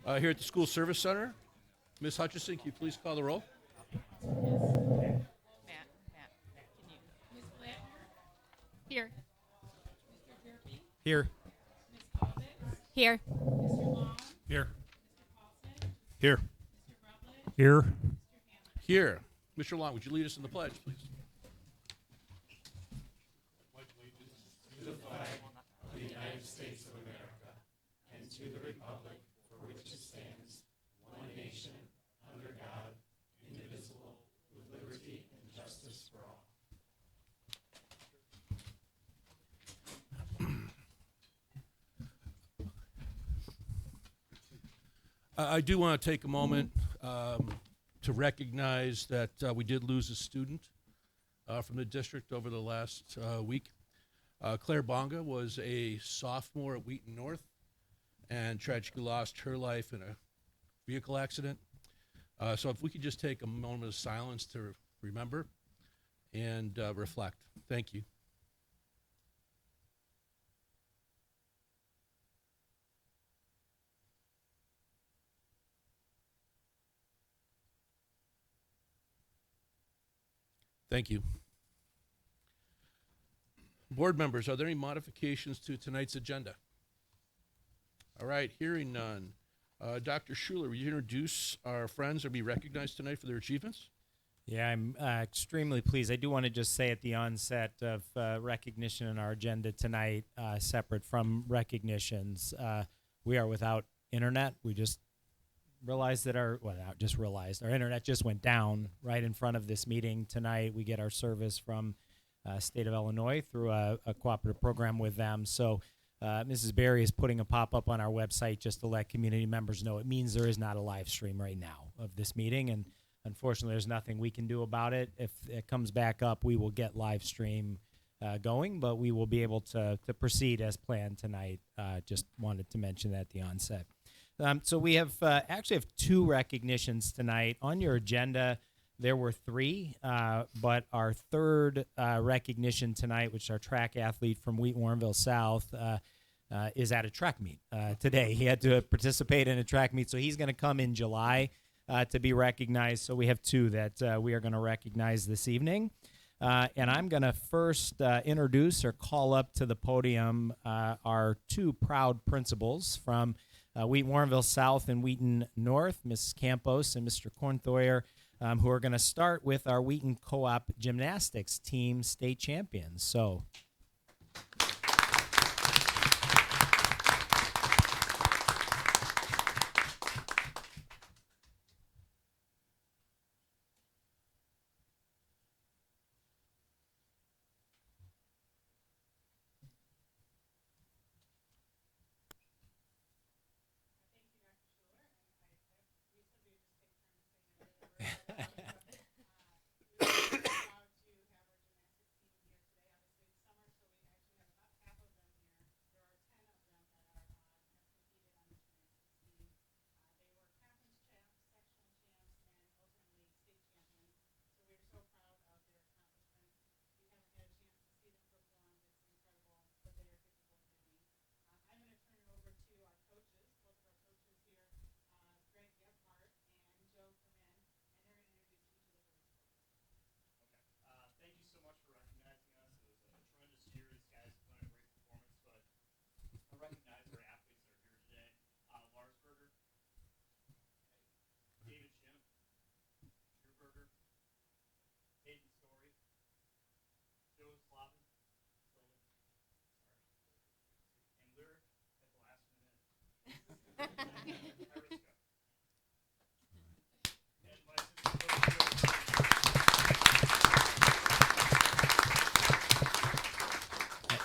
Here at the School Service Center. Ms. Hutchison, can you please call the roll? Matt, can you? Here. Here. Here. Here. Here. Here. Here. Mr. Long, would you lead us in the pledge, please? I do want to take a moment to recognize that we did lose a student from the district over the last week. Claire Bonga was a sophomore at Wheaton North and tragically lost her life in a vehicle accident. So if we could just take a moment of silence to remember and reflect. Thank you. Thank you. Board members, are there any modifications to tonight's agenda? All right, hearing none. Dr. Schuler, will you introduce our friends or be recognized tonight for their achievements? Yeah, I'm extremely pleased. I do want to just say at the onset of recognition in our agenda tonight, separate from recognitions, we are without internet. We just realized that our internet just went down right in front of this meeting tonight. We get our service from state of Illinois through a cooperative program with them. So Mrs. Berry is putting a pop-up on our website just to let community members know. It means there is not a live stream right now of this meeting, and unfortunately there's nothing we can do about it. If it comes back up, we will get live stream going, but we will be able to proceed as planned tonight. Just wanted to mention that at the onset. So we have actually have two recognitions tonight. On your agenda, there were three, but our third recognition tonight, which is our track athlete from Wheaton, Warrenville South, is at a track meet today. He had to participate in a track meet, so he's going to come in July to be recognized. So we have two that we are going to recognize this evening. And I'm going to first introduce or call up to the podium our two proud principals from Wheaton Warrenville South and Wheaton North, Mrs. Campos and Mr. Cornthoyer, who are going to start with our Wheaton Co-op gymnastics team state champions. So.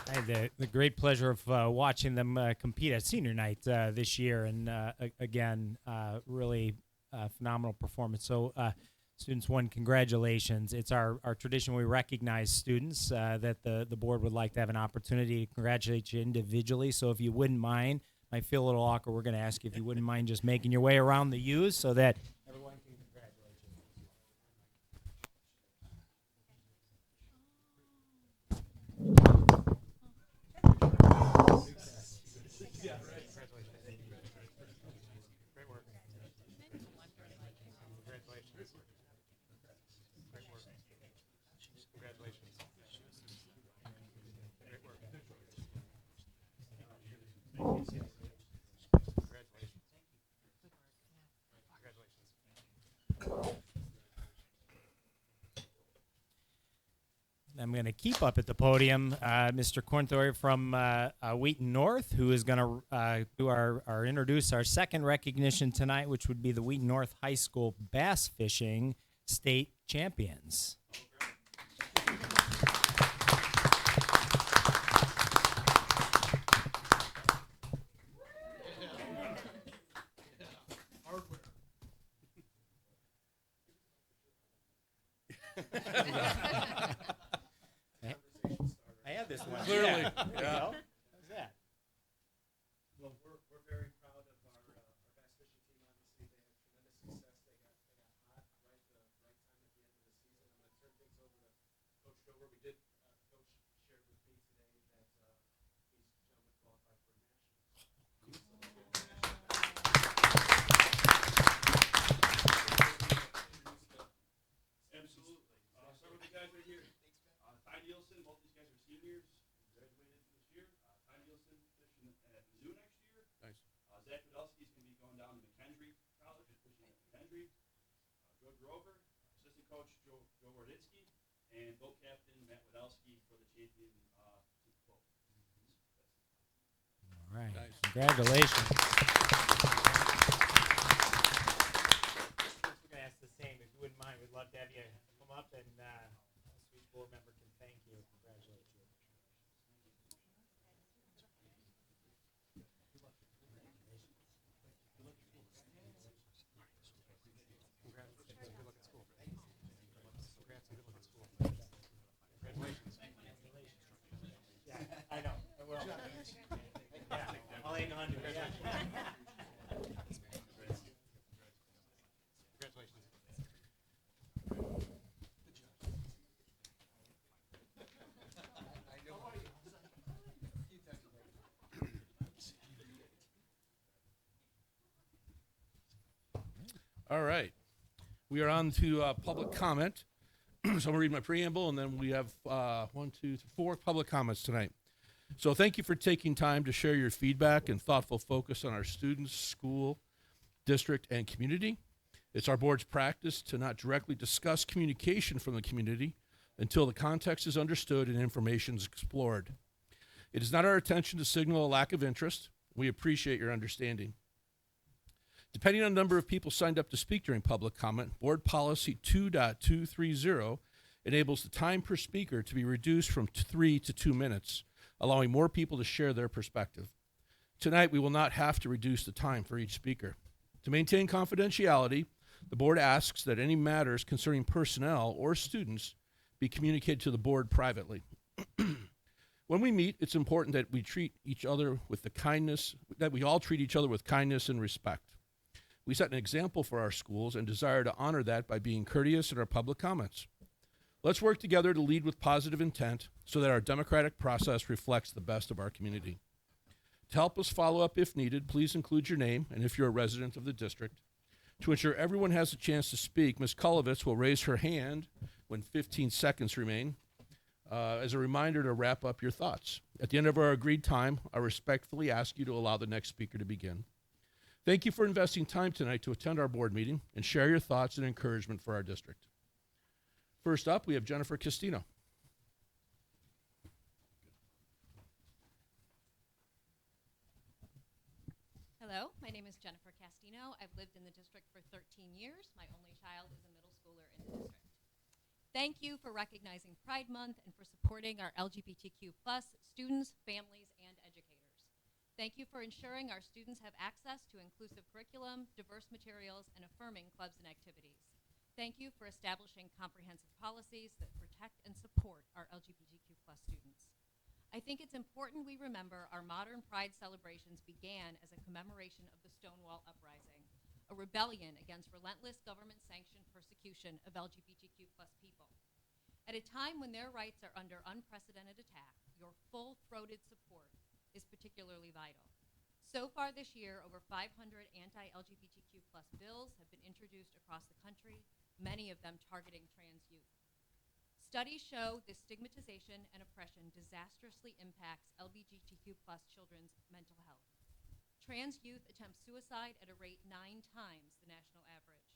I had the great pleasure of watching them compete at senior night this year, and again, really phenomenal performance. So, students, one, congratulations. It's our tradition. We recognize students that the board would like to have an opportunity to congratulate you individually. So if you wouldn't mind, might feel a little awkward. We're going to ask you if you wouldn't mind just making your way around the U's so that everyone can congratulate you. Great work. I'm going to keep up at the podium Mr. Cornthorpe from Wheaton North, who is going to introduce our second recognition tonight, which would be the Wheaton North High School Bass Fishing State Champions. I had this one. Clearly, Yeah. yeah. How's that? Well, we're very proud of our bass fishing team. Obviously, they had tremendous success. They got hot right the right time at the end of the season. I'm going to turn things over to Coach Dover. We did Coach shared with me today that these gentlemen qualified for nationals. Absolutely. Start with the guys right here. Ty Nielsen, both these guys are seniors, graduated this year. Ty Nielsen fishing at Mizzou next year. Nice. Zach Podolsky's going to be going down to McKendree College and fishing at McKendree. Joe Grover, assistant coach Joe Warditsky, and boat captain Matt Wadowski for the champion boat. All right. Nice. Congratulations. We're going to ask the same. If you wouldn't mind, we'd love to have you come up and a sweet board member can thank you. Congratulate you. Yeah, I know. I will. Yeah, I'll hang on to it. Yeah. All right. We are on to public comment. So I'm going to read my preamble, and then we have 4 public comments tonight. So thank you for taking time to share your feedback and thoughtful focus on our students, school, district, and community. It's our board's practice to not directly discuss communication from the community until the context is understood and information is explored. It is not our intention to signal a lack of interest. We appreciate your understanding. Depending on the number of people signed up to speak during public comment, Board Policy 2.230 enables the time per speaker to be reduced from 3 to 2 minutes, allowing more people to share their perspective. Tonight, we will not have to reduce the time for each speaker. To maintain confidentiality, the board asks that any matters concerning personnel or students be communicated to the board privately. When we meet, it's important that we treat each other with the kindness, that we all treat each other with kindness and respect. We set an example for our schools and desire to honor that by being courteous in our public comments. Let's work together to lead with positive intent so that our democratic process reflects the best of our community. To help us follow up if needed, please include your name and if you're a resident of the district. To ensure everyone has a chance to speak, Ms. Kulovitz will raise her hand when 15 seconds remain as a reminder to wrap up your thoughts. At the end of our agreed time, I respectfully ask you to allow the next speaker to begin. Thank you for investing time tonight to attend our board meeting and share your thoughts and encouragement for our district. First up, we have Jennifer Castino. Hello, my name is Jennifer Castino. I've lived in the district for 13 years. My only child is a middle schooler in the district. Thank you for recognizing Pride Month and for supporting our LGBTQ+ students, families, and educators. Thank you for ensuring our students have access to inclusive curriculum, diverse materials, and affirming clubs and activities. Thank you for establishing comprehensive policies that protect and support our LGBTQ+ students. I think it's important we remember our modern Pride celebrations began as a commemoration of the Stonewall Uprising, a rebellion against relentless government-sanctioned persecution of LGBTQ+ people. At a time when their rights are under unprecedented attack, your full-throated support is particularly vital. So far this year, over 500 anti-LGBTQ+ bills have been introduced across the country, many of them targeting trans youth. Studies show this stigmatization and oppression disastrously impacts LGBTQ+ children's mental health. Trans youth attempt suicide at a rate 9 times the national average.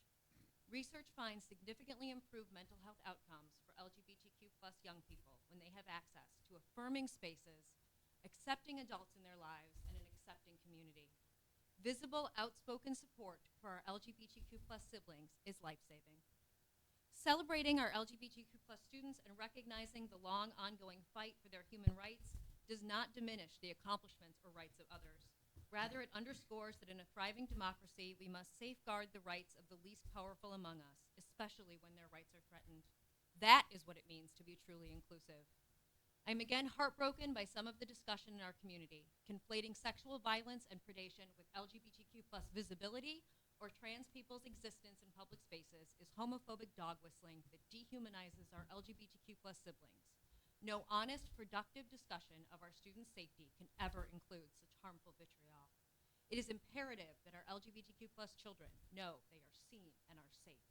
Research finds significantly improved mental health outcomes for LGBTQ plus young people when they have access to affirming spaces, accepting adults in their lives, and an accepting community. Visible, outspoken support for our LGBTQ plus siblings is life-saving. Celebrating our LGBTQ plus students and recognizing the long ongoing fight for their human rights does not diminish the accomplishments or rights of others. Rather, it underscores that in a thriving democracy, we must safeguard the rights of the least powerful among us, especially when their rights are threatened. That is what it means to be truly inclusive. I'm again heartbroken by some of the discussion in our community, conflating sexual violence and predation with LGBTQ plus visibility or trans people's existence in public spaces is homophobic dog whistling that dehumanizes our LGBTQ plus siblings. No honest, productive discussion of our students' safety can ever include such harmful vitriol. It is imperative that our LGBTQ plus children know they are seen and are safe.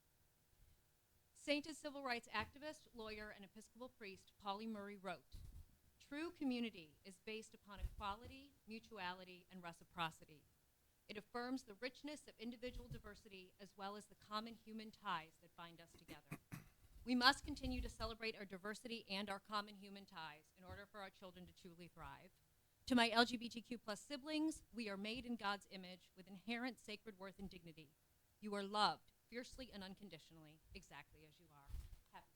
Sainted civil rights activist, lawyer, and Episcopal priest Pauli Murray wrote, "True community is based upon equality, mutuality, and reciprocity. It affirms the richness of individual diversity as well as the common human ties that bind us together. We must continue to celebrate our diversity and our common human ties in order for our children to truly thrive. To my LGBTQ plus siblings, we are made in God's image with inherent sacred worth and dignity. You are loved fiercely and unconditionally, exactly as you are. Happy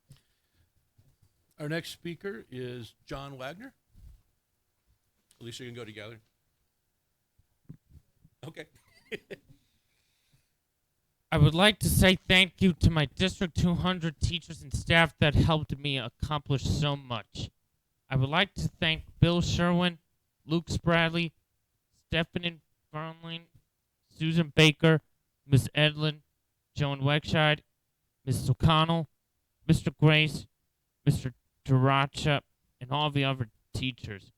Pride." Our next speaker is John Wagner. Alicia, you can go together. Okay. I would like to say thank you to my District 200 teachers and staff that helped me accomplish so much. I would like to thank Bill Sherwin, Luke Spradley, Stephanie Fernling, Susan Baker, Miss Edlin, Joan Wegscheid, Miss O'Connell, Mr. Grace, Mr. Duracha, and all the other teachers.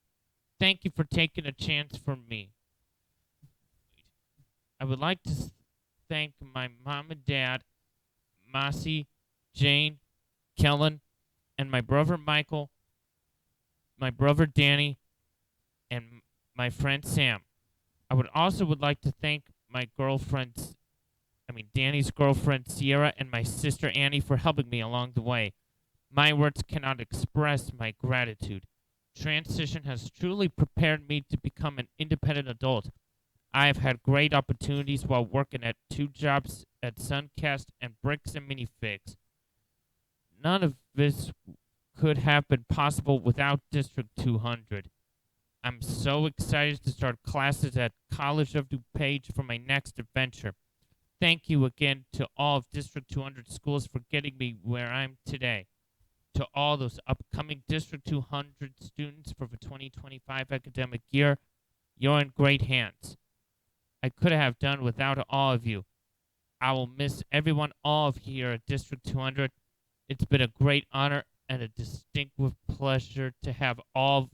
Thank you for taking a chance for me. I would like to thank my mom and dad, Mossy, Jane, Kellen, and my brother Michael, my brother Danny, and my friend Sam. I would like to thank my Danny's girlfriend Sierra and my sister Annie for helping me along the way. My words cannot express my gratitude. Transition has truly prepared me to become an independent adult. I have had great opportunities while working at 2 jobs at Suncast and Bricks and Minifigs. None of this could have been possible without District 200. I'm so excited to start classes at College of DuPage for my next adventure. Thank you again to all of District 200 schools for getting me where I'm today. To all those upcoming District 200 students for the 2025 academic year, you're in great hands. I could have done without all of you. I will miss everyone all of here at District 200. It's been a great honor and a distinct pleasure to have all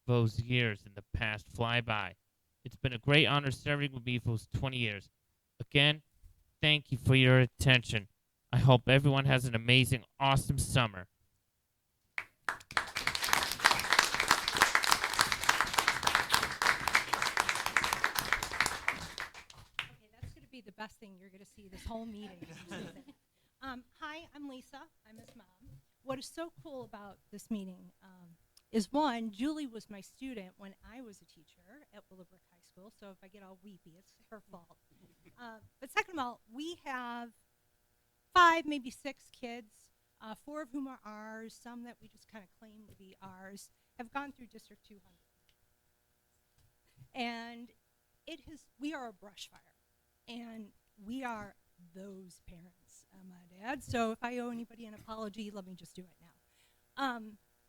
those years in the past fly by. It's been a great honor serving with me for those 20 years. Again, thank you for your attention. I hope everyone has an amazing, awesome summer. Okay, that's going to be the best thing you're going to see this whole meeting. Hi, I'm Lisa. I'm his mom. What is so cool about this meeting is, one, Julie was my student when I was a teacher at Willowbrook High School, so if I get all weepy, it's her fault. But second of all, we have 5, maybe 6 kids, 4 of whom are ours, some that we just kind of claim to be ours, have gone through District 200. And we are a brush fire, and we are those parents, my dad. So if I owe anybody an apology, let me just do it now.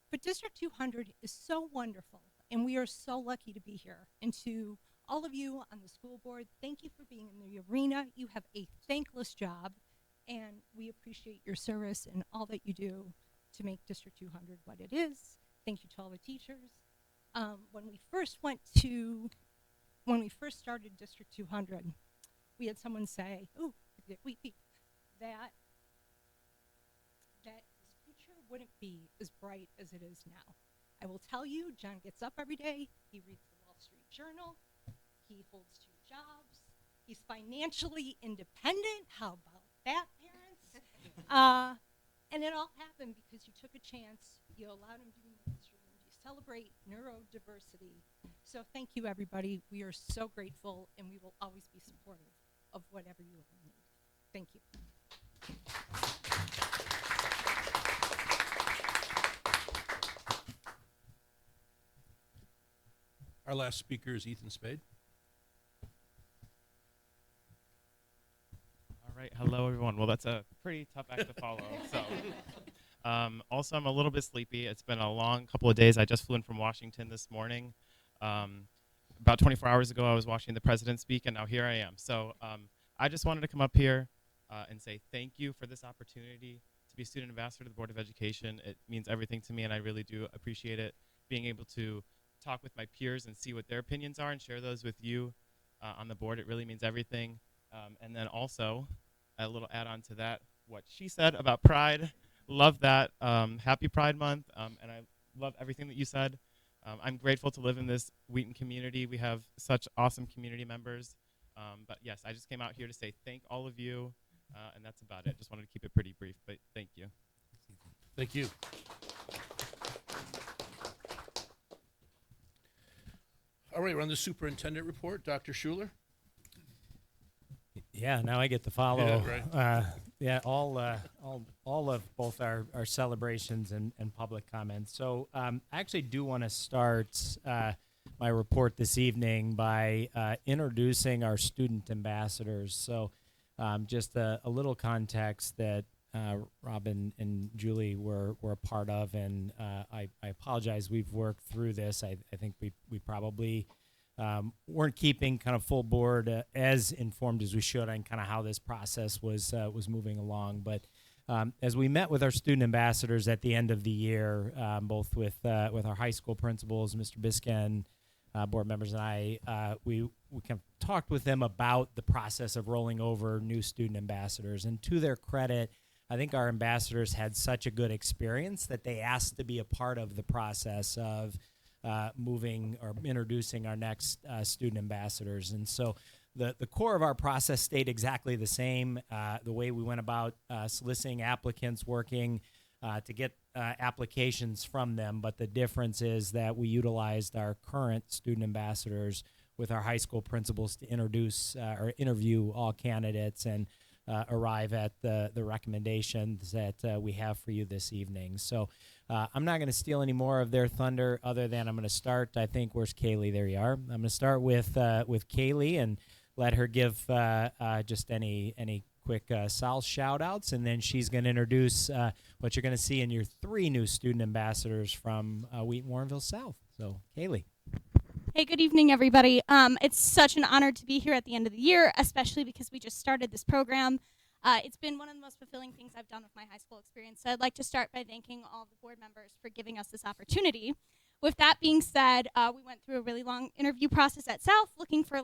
But District 200 is so wonderful, and we are so lucky to be here. And to all of you on the school board, thank you for being in the arena. You have a thankless job, and we appreciate your service and all that you do to make District 200 what it is. Thank you to all the teachers. When we first started District 200, we had someone say, "Ooh, that his future wouldn't be as bright as it is now." I will tell you, John gets up every day, he reads the Wall Street Journal, he holds 2 jobs, He's financially independent. How about that, parents? And it all happened because you took a chance, you allowed him to be mainstream, you celebrate neurodiversity. So thank you, everybody. We are so grateful, and we will always be supportive of whatever you all need. Thank you. Our last speaker is Ethan Spade. All right, hello everyone. Well, that's a pretty tough act to follow. So, also I'm a little bit sleepy. It's been a long couple of days. I just flew in from Washington this morning. About 24 hours ago, I was watching the president speak, and now here I am. So, I just wanted to come up here and say thank you for this opportunity to be student ambassador to the Board of Education. It means everything to me, and I really do appreciate it. Being able to talk with my peers and see what their opinions are and share those with you on the board, it really means everything. And then also, a little add-on to that, what she said about Pride. Love that. Happy Pride Month, and I love everything that you said. I'm grateful to live in this Wheaton community. We have such awesome community members. But yes, I just came out here to say thank all of you, and that's about it. Just wanted to keep it pretty brief, but thank you. Thank you. All right, we're on the superintendent report. Dr. Schuler. Yeah, now I get to follow. Yeah, right. All of both our celebrations and public comments. So I actually do want to start my report this evening by introducing our student ambassadors. So just a little context that Robin and Julie were a part of, and I apologize. We've worked through this. I think we probably weren't keeping kind of full board as informed as we should on kind of how this process was moving along. But as we met with our student ambassadors at the end of the year, both with our high school principals, Mr. Biscan, board members, and I, we kind of talked with them about the process of rolling over new student ambassadors. And to their credit, I think our ambassadors had such a good experience that they asked to be a part of the process of moving or introducing our next student ambassadors. And so the core of our process stayed exactly the same. The way we went about soliciting applicants, working to get applications from them, but the difference is that we utilized our current student ambassadors with our high school principals to introduce or interview all candidates and arrive at the recommendations that we have for you this evening. So I'm not going to steal any more of their thunder other than I'm going to start, I think, where's Kaylee? There you are. I'm going to start with Kaylee and let her give just any quick South shout-outs, and then she's going to introduce what you're going to see in your 3 new student ambassadors from Wheaton, Warrenville South. So, Kaylee. Hey, good evening, everybody. It's such an honor to be here at the end of the year, especially because we just started this program. It's been one of the most fulfilling things I've done with my high school experience. So I'd like to start by thanking all the board members for giving us this opportunity. With that being said, we went through a really long interview process at South, looking for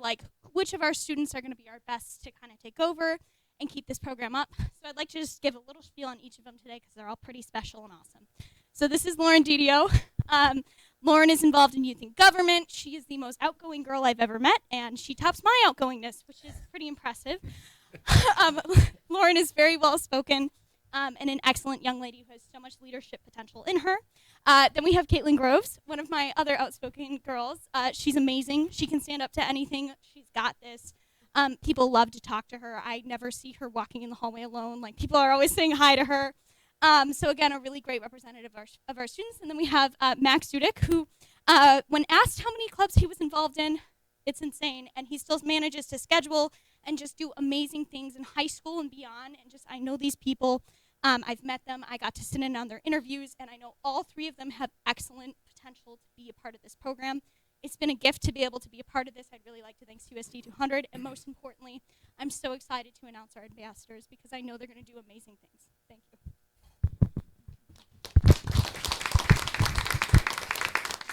which of our students are going to be our best to kind of take over and keep this program up. So I'd like to just give a little spiel on each of them today because they're all pretty special and awesome. So this is Lauren Didio. Lauren is involved in youth and government. She is the most outgoing girl I've ever met, and she tops my outgoingness, which is pretty impressive. Lauren is very well-spoken and an excellent young lady who has so much leadership potential in her. Then we have Caitlin Groves, one of my other outspoken girls. She's amazing. She can stand up to anything. She's got this. People love to talk to her. I never see her walking in the hallway alone. People are always saying hi to her. So again, a really great representative of our students. And then we have Max Dudek, who, when asked how many clubs he was involved in, it's insane. And he still manages to schedule and just do amazing things in high school and beyond. And I know these people. I've met them. I got to sit in on their interviews. And I know all 3 of them have excellent potential to be a part of this program. It's been a gift to be able to be a part of this. I'd really like to thank CUSD200. And most importantly, I'm so excited to announce our ambassadors because I know they're going to do amazing things. Thank you.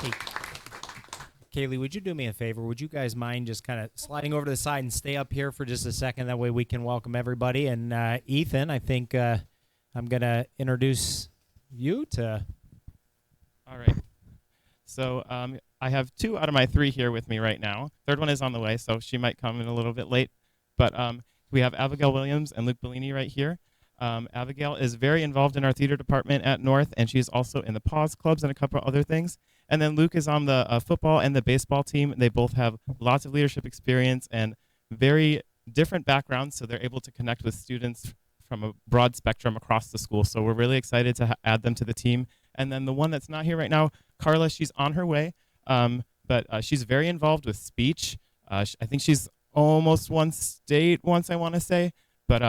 Hey, Kaylee, would you do me a favor? Would you guys mind just kind of sliding over to the side and stay up here for just a second? That way we can welcome everybody. And Ethan, I think I'm going to introduce you to. All right. So I have 2 out of my 3 here with me right now. Third one is on the way, so she might come in a little bit late. but we have Abigail Williams and Luke Bellini right here. Abigail is very involved in our theater department at North, and she's also in the Paws Clubs and a couple other things. And then Luke is on the football and the baseball team. They both have lots of leadership experience and very different backgrounds, so they're able to connect with students from a broad spectrum across the school. So we're really excited to add them to the team. And then the one that's not here right now, Carla, she's on her way, but she's very involved with speech. I think she's almost won state once, I want to say. But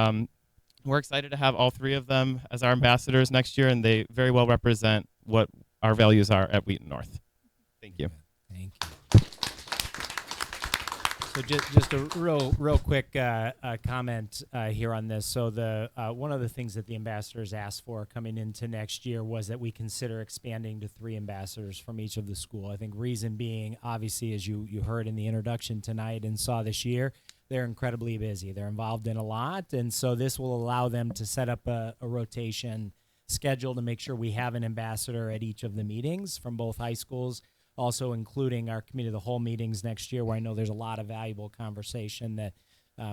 we're excited to have all three of them as our ambassadors next year, and they very well represent what our values are at Wheaton North. Thank you. Thank you. So just a real quick comment here on this. So the one of the things that the ambassadors asked for coming into next year was that we consider expanding to 3 ambassadors from each of the school. I think reason being, obviously, as you heard in the introduction tonight and saw this year, they're incredibly busy. They're involved in a lot, and so this will allow them to set up a rotation schedule to make sure we have an ambassador at each of the meetings from both high schools, also including our committee of the whole meetings next year, where I know there's a lot of valuable conversation that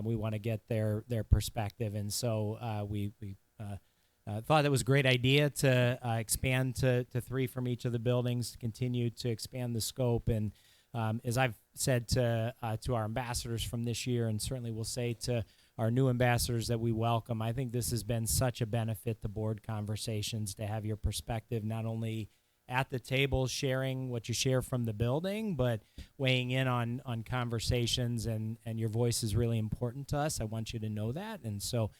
we want to get their perspective. And so we thought it was a great idea to expand to 3 from each of the buildings, to continue to expand the scope. And as I've said to our ambassadors from this year, and certainly will say to our new ambassadors that we welcome, I think this has been such a benefit to board conversations to have your perspective not only at the table sharing what you share from the building, but weighing in on conversations, and your voice is really important to us. I want you to know that. And so,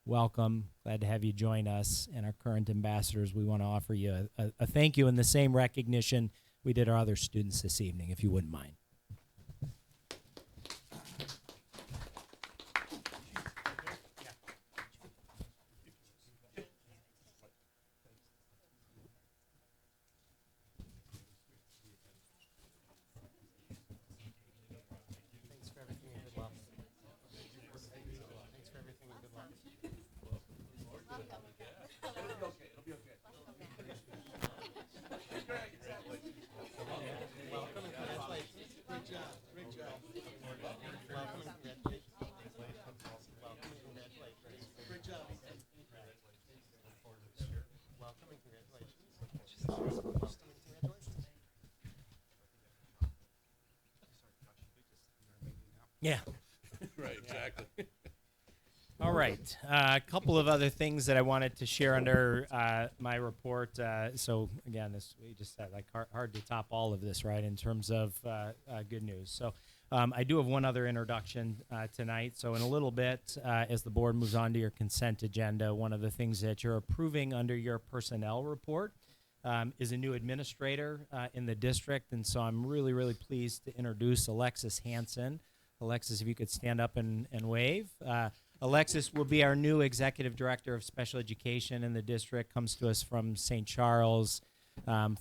welcome. Glad to have you join us. And our current ambassadors, we want to offer you a thank you in the same recognition we did our other students this evening, if you wouldn't mind. Yeah. Right, exactly. All right. A couple of other things that I wanted to share under my report. So again, this we just said, like, hard to top all of this, right, in terms of good news. So I do have one other introduction tonight. So in a little bit, as the board moves on to your consent agenda, one of the things that you're approving under your personnel report is a new administrator in the district. And so I'm really, really pleased to introduce Alexis Hansen. Alexis, if you could stand up and wave. Alexis will be our new executive director of special education in the district, comes to us from St. Charles,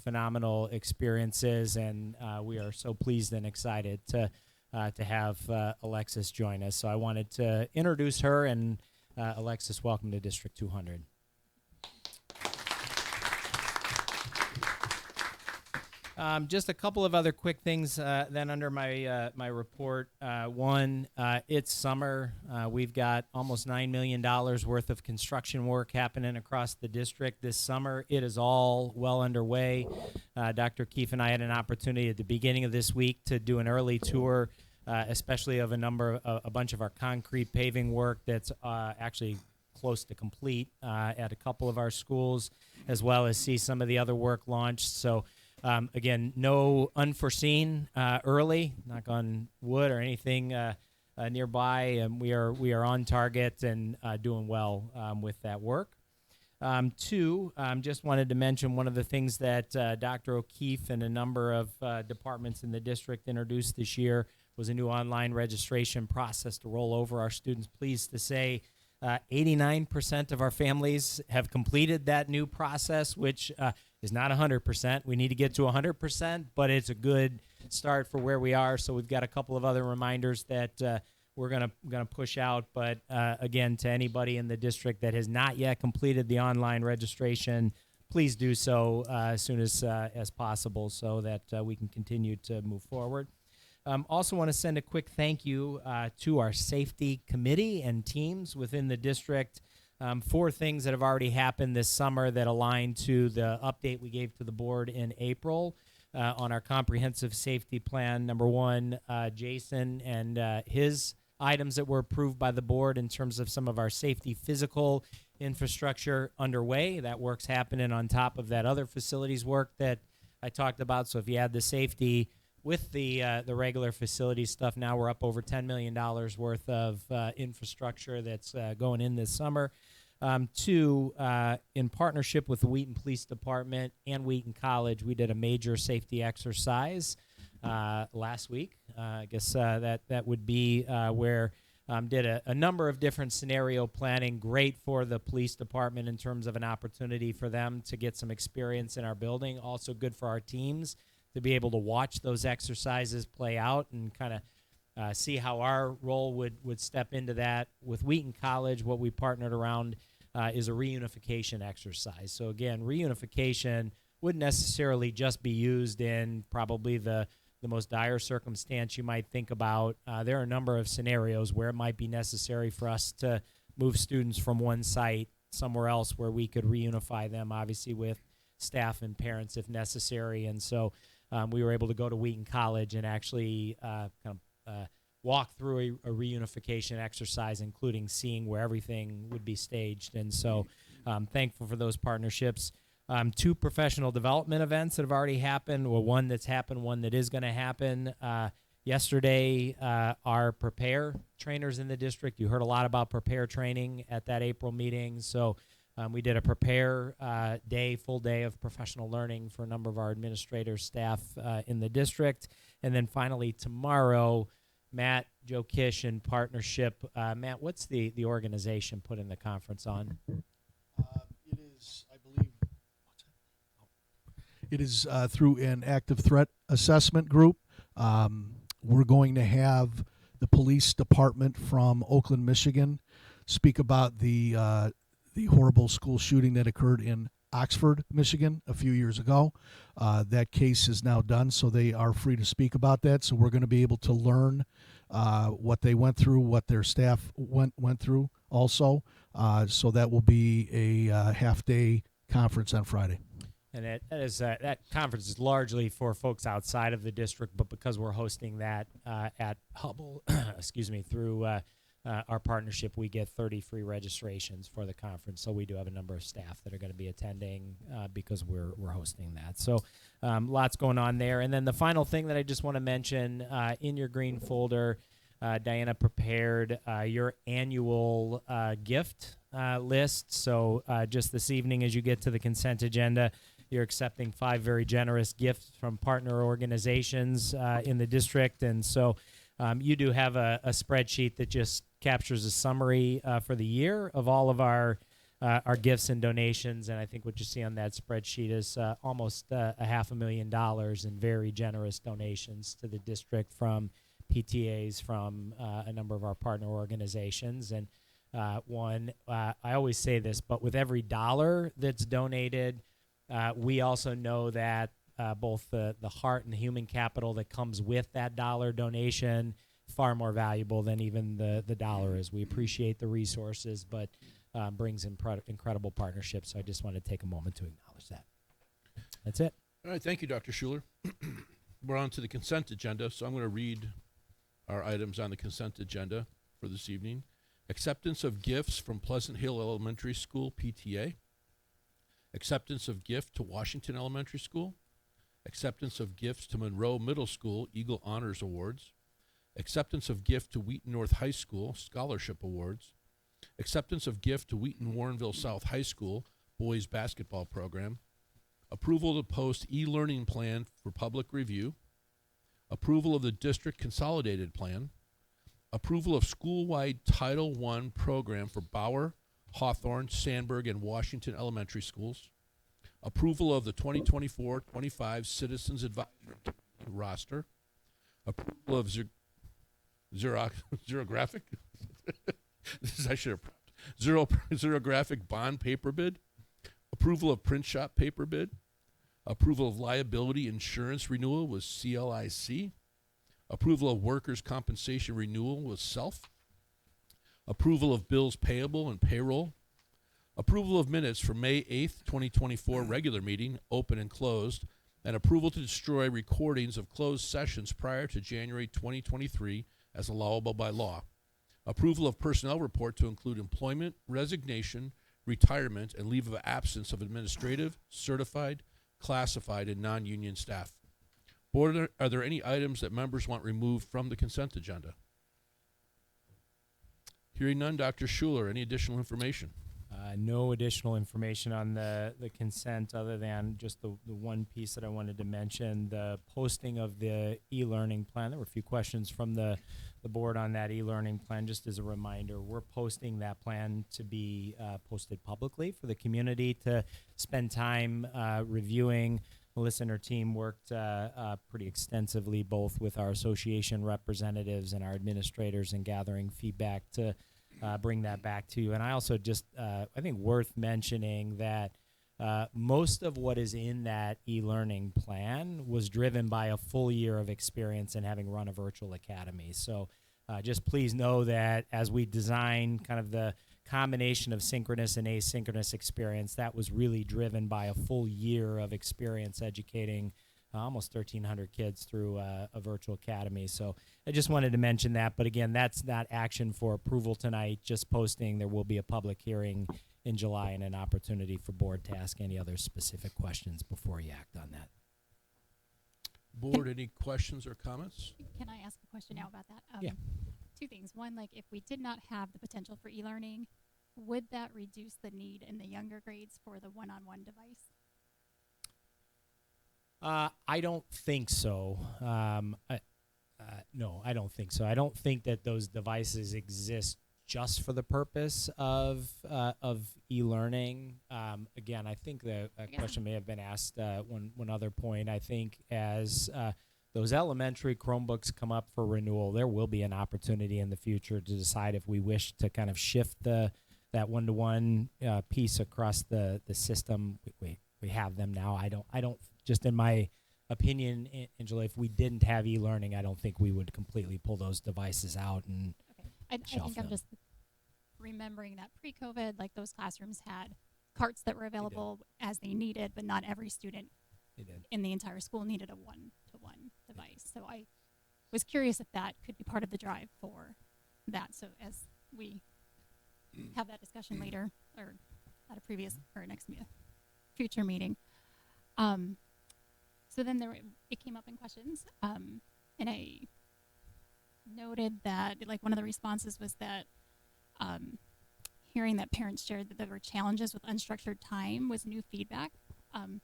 phenomenal experiences, and we are so pleased and excited to have Alexis join us. So I wanted to introduce her, and Alexis, welcome to District 200. Just a couple of other quick things then under my my report. One, it's summer. We've got almost $9 million worth of construction work happening across the district this summer. It is all well underway. Dr. Keefe and I had an opportunity at the beginning of this week to do an early tour, especially of a bunch of our concrete paving work that's actually close to complete at a couple of our schools, as well as see some of the other work launched. So again, no unforeseen early, knock on wood, or anything nearby, and we are on target and doing well with that work. Two, just wanted to mention one of the things that Dr. O'Keefe and a number of departments in the district introduced this year was a new online registration process to roll over our students. Pleased to say 89% of our families have completed that new process, which is not 100%. We need to get to 100%, but it's a good start for where we are. So we've got a couple of other reminders that we're gonna push out. But again, to anybody in the district that has not yet completed the online registration, please do so as soon as possible, so that we can continue to move forward. Also want to send a quick thank you to our safety committee and teams within the district for things that have already happened this summer that align to the update we gave to the board in April on our comprehensive safety plan. Number one, Jason and his items that were approved by the board in terms of some of our safety physical infrastructure underway. That work's happening on top of that other facilities work that I talked about. So if you add the safety with the regular facility stuff, now we're up over $10 million worth of infrastructure that's going in this summer. Two, in partnership with the Wheaton Police Department and Wheaton College, we did a major safety exercise last week. I guess that would be where did a number of different scenario planning, great for the police department in terms of an opportunity for them to get some experience in our building, also good for our teams to be able to watch those exercises play out and kind of see how our role would step into that. With Wheaton College, what we partnered around is a reunification exercise. So again, reunification wouldn't necessarily just be used in probably the most dire circumstance you might think about. There are a number of scenarios where it might be necessary for us to move students from one site somewhere else where we could reunify them, obviously with staff and parents if necessary. And so we were able to go to Wheaton College and actually walk through a reunification exercise, including seeing where everything would be staged. And so thankful for those partnerships. Two professional development events that have already happened, or one that's happened, one that is going to happen. Yesterday, our Prepare trainers in the district, you heard a lot about Prepare training at that April meeting. So we did a Prepare day, full day of professional learning for a number of our administrators, staff in the district. And then finally tomorrow, Matt, Joe Kish in partnership. Matt, what's the organization putting the conference on? It is, I believe, it is through an active threat assessment group. We're going to have the police department from Oakland, Michigan, speak about the horrible school shooting that occurred in Oxford, Michigan, a few years ago. That case is now done, so they are free to speak about that. So we're going to be able to learn what they went through, what their staff went through also. So that will be a half-day conference on Friday. And that conference is largely for folks outside of the district, but because we're hosting that at Hubble, through our partnership, we get 30 free registrations for the conference. So we do have a number of staff that are going to be attending because we're hosting that. So lots going on there. And then the final thing that I just want to mention, in your green folder, Diana prepared your annual gift list. So just this evening, as you get to the consent agenda, you're accepting 5 very generous gifts from partner organizations in the district. And so you do have a spreadsheet that just captures a summary for the year of all of our gifts and donations. And I think what you see on that spreadsheet is almost $500,000 in very generous donations to the district from PTAs, from a number of our partner organizations. And I always say this, but with every dollar that's donated, we also know that both the heart and the human capital that comes with that dollar donation far more valuable than even the dollar is. We appreciate the resources, but brings in incredible partnerships. So I just want to take a moment to acknowledge that. That's it. All right, thank you, Dr. Schuler. We're on to the consent agenda, so I'm going to read our items on the consent agenda for this evening. Acceptance of gifts from Pleasant Hill Elementary School, PTA. Acceptance of gift to Washington Elementary School. Acceptance of gifts to Monroe Middle School, Eagle Honors Awards. Acceptance of gift to Wheaton North High School, Scholarship Awards. Acceptance of gift to Wheaton Warrenville South High School, Boys Basketball Program. Approval to post e-learning plan for public review. Approval of the district consolidated plan. Approval of school-wide Title I program for Bauer, Hawthorne, Sandburg, and Washington Elementary Schools. Approval of the 2024-25 Citizens Advisory roster. Approval of Xerographic. I should have prepped. Xerographic bond paper bid. Approval of print shop paper bid. Approval of liability insurance renewal with CLIC. approval of workers' compensation renewal with self, approval of bills payable and payroll, approval of minutes for May 8th, 2024 regular meeting, open and closed, and approval to destroy recordings of closed sessions prior to January 2023 as allowable by law. Approval of personnel report to include employment, resignation, retirement, and leave of absence of administrative, certified, classified, and non-union staff. Board, are there any items that members want removed from the consent agenda? Hearing none, Dr. Schuler, any additional information? No additional information on the consent other than just the one piece that I wanted to mention, the posting of the e-learning plan. There were a few questions from the board on that e-learning plan. Just as a reminder, we're posting that plan to be posted publicly for the community to spend time reviewing. Melissa and her team worked pretty extensively both with our association representatives and our administrators in gathering feedback to bring that back to you. And I also just, I think worth mentioning that most of what is in that e-learning plan was driven by a full year of experience in having run a virtual academy. So just please know that as we design kind of the combination of synchronous and asynchronous experience, that was really driven by a full year of experience educating almost 1,300 kids through a virtual academy. So I just wanted to mention that. But again, that's not action for approval tonight, just posting. There will be a public hearing in July and an opportunity for board to ask any other specific questions before you act on that. Board, any questions or comments? Can I ask a question now about that? Yeah. Two things. One, like if we did not have the potential for e-learning, would that reduce the need in the younger grades for the one-on-one device? I don't think so. No, I don't think so. I don't think that those devices exist just for the purpose of e-learning. Again, I think the question may have been asked one other point. I think as those elementary Chromebooks come up for renewal, there will be an opportunity in the future to decide if we wish to kind of shift that one-to-one piece across the system. We have them now. I don't. Just in my opinion, Angela, if we didn't have e-learning, I don't think we would completely pull those devices out and I think I'm just remembering that pre-COVID, like those classrooms had carts that were available as they needed, but not every student in the entire school needed a one-to-one device. So I was curious if that could be part of the drive for that. So as we have that discussion later or at a previous or next future meeting. So then it came up in questions, and I noted that like one of the responses was that hearing that parents shared that there were challenges with unstructured time was new feedback. And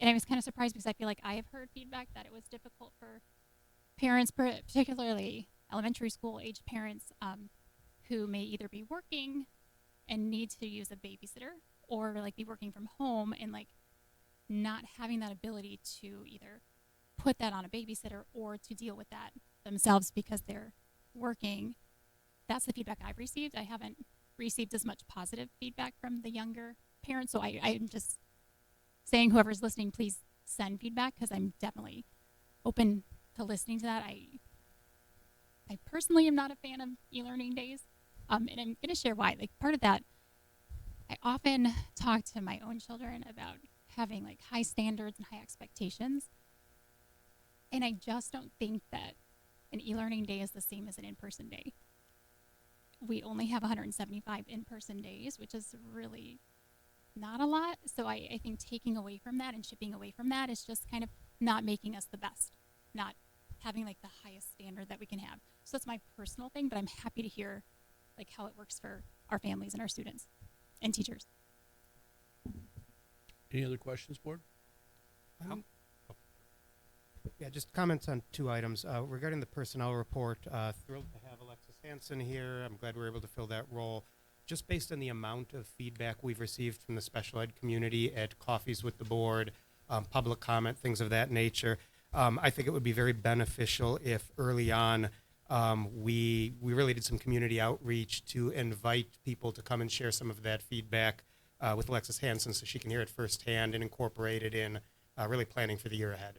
I was kind of surprised because I feel like I have heard feedback that it was difficult for parents, particularly elementary school age parents, who may either be working and need to use a babysitter or like be working from home and like not having that ability to either put that on a babysitter or to deal with that themselves because they're working. That's the feedback I've received. I haven't received as much positive feedback from the younger parents. So I'm just saying whoever's listening, please send feedback because I'm definitely open to listening to that. I personally am not a fan of e-learning days. And I'm going to share why. Like part of that, I often talk to my own children about having like high standards and high expectations. And I just don't think that an e-learning day is the same as an in-person day. We only have 175 in-person days, which is really not a lot. So I think taking away from that and shipping away from that is just kind of not making us the best, not having like the highest standard that we can have. So that's my personal thing, but I'm happy to hear like how it works for our families and our students and teachers. Any other questions, board? Yeah, just comments on two items. Regarding the personnel report, thrilled to have Alexis Hansen here. I'm glad we were able to fill that role. Just based on the amount of feedback we've received from the special ed community at coffees with the board, public comment, things of that nature, I think it would be very beneficial if early on we really did some community outreach to invite people to come and share some of that feedback with Alexis Hansen so she can hear it firsthand and incorporate it in really planning for the year ahead.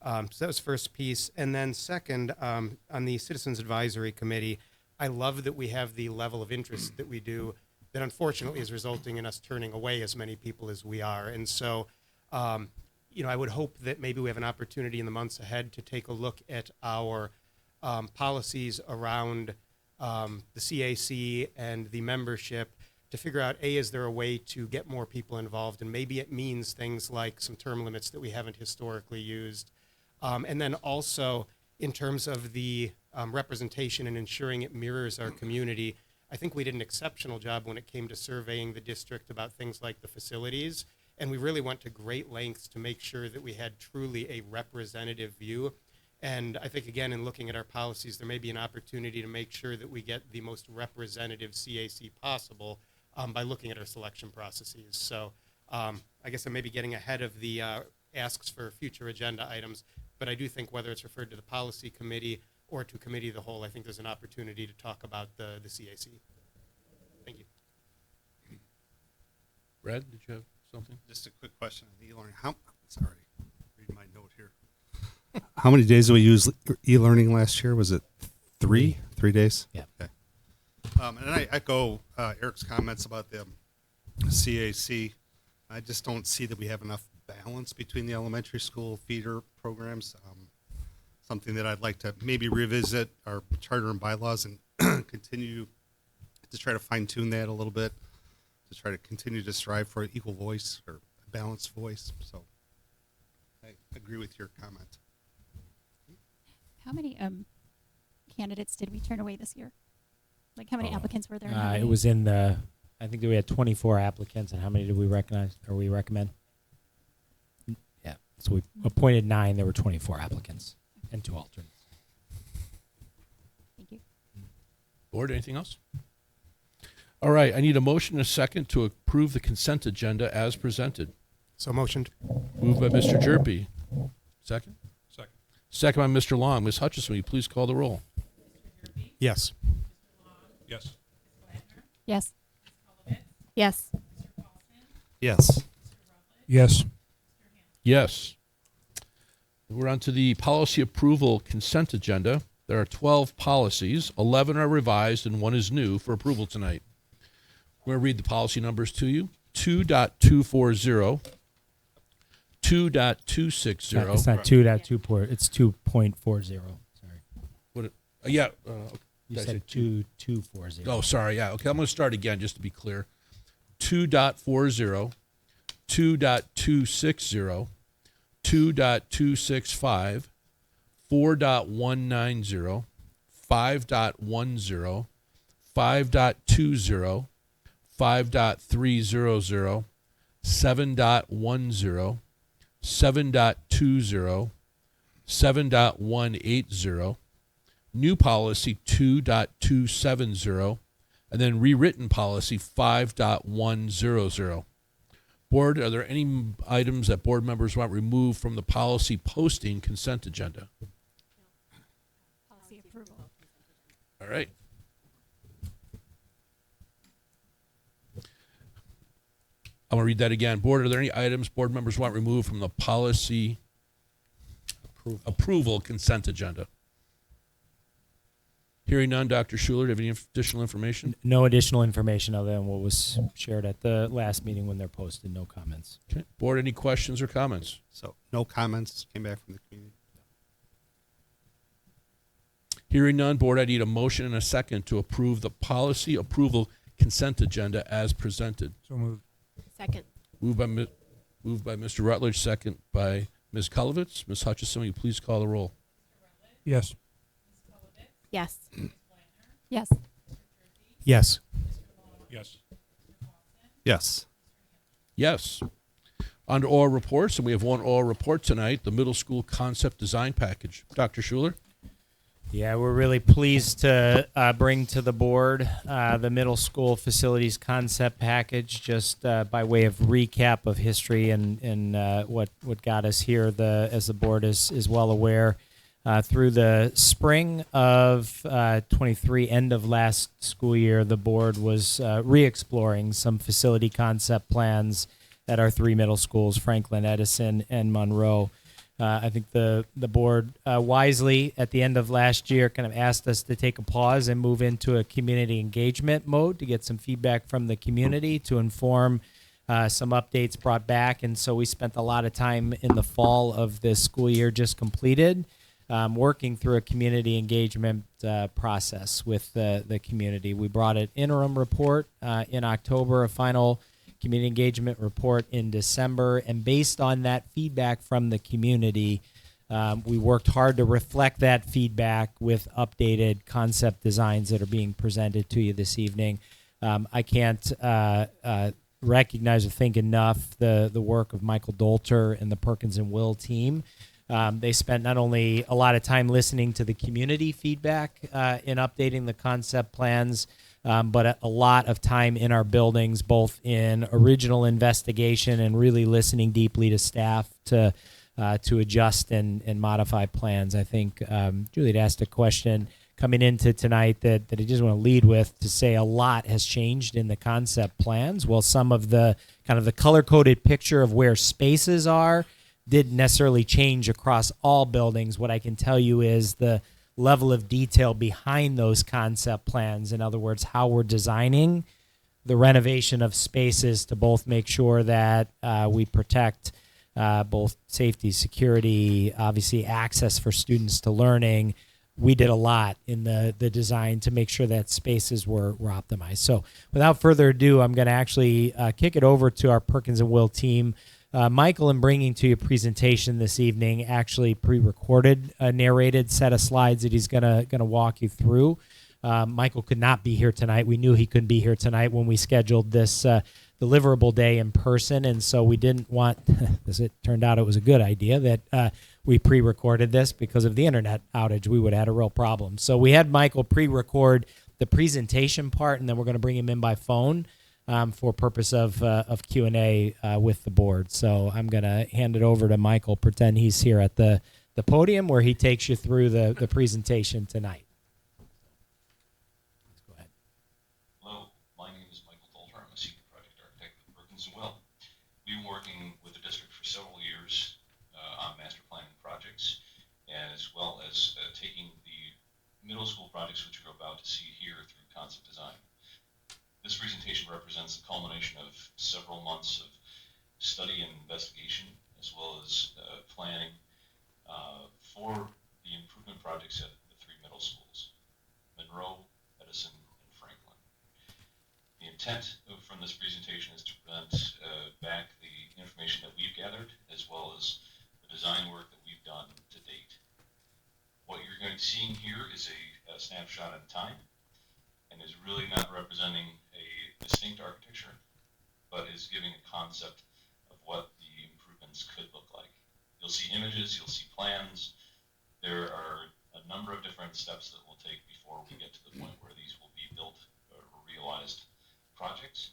So that was first piece. And then second, on the Citizens Advisory Committee, I love that we have the level of interest that we do that unfortunately is resulting in us turning away as many people as we are. And so, I would hope that maybe we have an opportunity in the months ahead to take a look at our policies around the CAC and the membership to figure out, A, is there a way to get more people involved? And maybe it means things like some term limits that we haven't historically used. And then also, in terms of the representation and ensuring it mirrors our community, I think we did an exceptional job when it came to surveying the district about things like the facilities. And we really went to great lengths to make sure that we had truly a representative view. And I think, again, in looking at our policies, there may be an opportunity to make sure that we get the most representative CAC possible by looking at our selection processes. So I guess I may be getting ahead of the asks for future agenda items, but I do think whether it's referred to the policy committee or to committee of the whole, I think there's an opportunity to talk about the CAC. Thank you. Brad, did you have something? Just a quick question on e-learning. Sorry, reading my note here. How many days did we use e-learning last year? Was it 3 days? Yeah. Okay. And I echo Eric's comments about the CAC. I just don't see that we have enough balance between the elementary school feeder programs. Something that I'd like to maybe revisit our charter and bylaws and continue to try to fine tune that a little bit, to try to continue to strive for an equal voice or a balanced voice. So I agree with your comment. How many candidates did we turn away this year? Like, how many applicants were there? and how It many- was in the, I think that we had 24 applicants, and how many did we recognize, or we recommend? Yeah, so we appointed 9, there were 24 applicants, and 2 alternates. Thank you. Board, anything else? All right, I need a motion and a second to approve the consent agenda as presented. So motioned. Moved by Mr. Jerpy. Second? Second. Second by Mr. Long. Ms. Hutchison, will you please call the roll? Yes. Yes. Yes. Yes. Yes. Yes. Yes. We're on to the policy approval consent agenda. There are 12 policies, 11 are revised, and 1 is new for approval tonight. I'm going to read the policy numbers to you. 2.240, 2.260. It's not 2.24, it's 2.40, sorry. What? You did I said say 2.240. Oh, sorry. Yeah. Okay. I'm going to start again just to be clear. 2.40, 2.260, 2.265, 4.190, 5.10, 5.20, 5.300, 7.10, 7.20, 7.180, new policy 2.270, and then rewritten policy 5.100. Board, are there any items that board members want removed from the policy posting consent agenda? Policy approval. All right. I'm going to read that again. Board, are there any items board members want removed from the policy approval consent agenda? Hearing none, Dr. Schuler, do you have any additional information? No additional information other than what was shared at the last meeting when they're posted. No comments. Okay. Board, any questions or comments? So no comments came back from the community. Hearing none, Board, I need a motion and a second to approve the policy approval consent agenda as presented. So moved. Second. Moved by Mr. Rutledge, second by Ms. Kulovitz. Ms. Hutchison, will you please call the roll? Yes. Yes. Yes. Yes. Yes. Yes. Yes. On to oral reports, and we have one oral report tonight, the middle school concept design package. Dr. Schuler? Yeah, we're really pleased to bring to the board the middle school facilities concept package, just by way of recap of history and what got us here. As the board is well aware, through the spring of 23, end of last school year, the board was re-exploring some facility concept plans at our 3 middle schools, Franklin, Edison, and Monroe. I think the board wisely at the end of last year kind of asked us to take a pause and move into a community engagement mode to get some feedback from the community to inform some updates brought back. And so we spent a lot of time in the fall of this school year just completed working through a community engagement process with the community. We brought an interim report in October, a final community engagement report in December, and based on that feedback from the community, we worked hard to reflect that feedback with updated concept designs that are being presented to you this evening. I can't recognize or thank enough the work of Michael Dolter and the Perkins and Will team. They spent not only a lot of time listening to the community feedback in updating the concept plans, but a lot of time in our buildings, both in original investigation and really listening deeply to staff to adjust and modify plans. I think Julie had asked a question coming into tonight that I just want to lead with to say a lot has changed in the concept plans. Well, some of the kind of the color-coded picture of where spaces are didn't necessarily change across all buildings. What I can tell you is the level of detail behind those concept plans. In other words, how we're designing the renovation of spaces to both make sure that we protect both safety, security, obviously access for students to learning. We did a lot in the design to make sure that spaces were optimized. So without further ado, I'm going to actually kick it over to our Perkins and Will team. Michael, in bringing to you a presentation this evening, actually pre-recorded a narrated set of slides that he's gonna walk you through. Michael could not be here tonight. We knew he couldn't be here tonight when we scheduled this deliverable day in person, and so we didn't want, as it turned out it was a good idea, that we pre-recorded this because of the internet outage. We would have had a real problem. So we had Michael pre-record the presentation part, and then we're going to bring him in by phone for purpose of Q&A with the board. So I'm going to hand it over to Michael, pretend he's here at the podium where he takes you through the presentation tonight. Let's go ahead. Hello, my name is Michael Dolter. I'm a senior project architect with Perkins & Will. We've been working with the district for several years on master planning projects, as well as taking the middle school projects, which you're about to see here, through concept design. This presentation represents the culmination of several months of study and investigation, as well as planning for the improvement projects at the three middle schools, Monroe, Edison, and Franklin. The intent from this presentation is to present back the information that we've gathered, as well as the design work that we've done to date. What you're going to see here is a snapshot in time, and is really not representing a distinct architecture, but is giving a concept of what the improvements could look like. You'll see images, you'll see plans. There are a number of different steps that we'll take before we get to the point where these will be built or realized projects,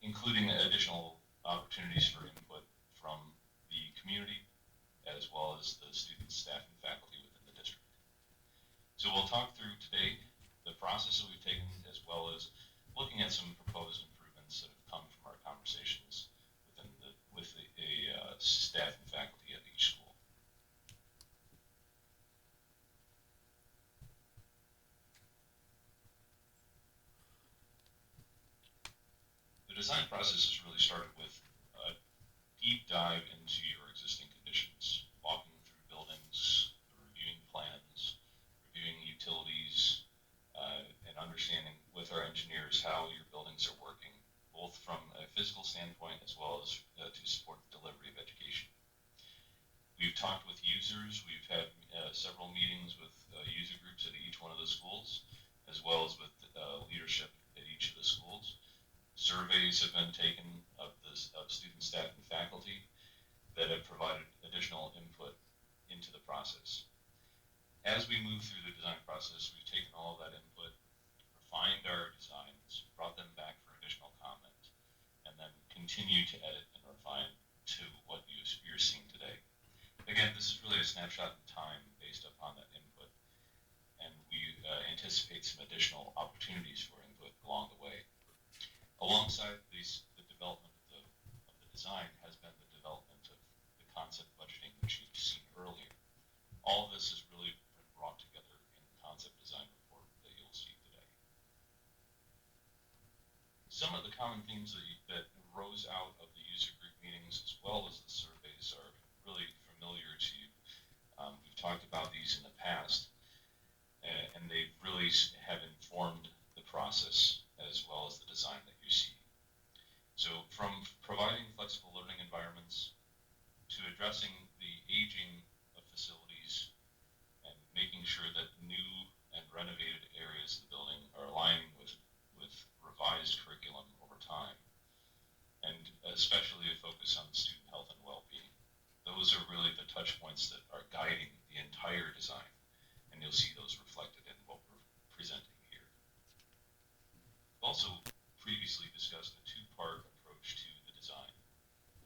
including additional opportunities for input from the community, as well as the students, staff, and faculty within the district. So we'll talk through today the process that we've taken, as well as looking at some proposed improvements that have come from our conversations with the staff and faculty at each school. The design process has really started with a deep dive into your existing conditions, walking through buildings, reviewing plans, reviewing utilities, and understanding with our engineers how your buildings are working, both from a physical standpoint as well as to support the delivery of education. We've talked with users. We've had several meetings with user groups at each one of the schools, as well as with leadership at each of the schools. Surveys have been taken of student, staff, and faculty that have provided additional input into the process. As we move through the design process, we've taken all of that input, refined our designs, brought them back for additional comment, and then continue to edit and refine to what you're seeing today. Again, this is really a snapshot in time based upon that input, and we anticipate some additional opportunities for input along the way. Alongside the development of the design has been the development of the concept All of this has really been brought together in the concept design report that you'll see today. Some of the common themes that arose out of the user group meetings as well as the surveys are really familiar to you. We've talked about these in the past, and they really have informed the process as well as the design that you see. So from providing flexible learning environments to addressing the aging of facilities and making sure that new and renovated areas of the building are aligning with revised curriculum over time, and especially a focus on student health and well-being. Those are really the touch points that are guiding the entire design, and you'll see those reflected in what we're presenting here. We've also previously discussed a two-part approach to the design.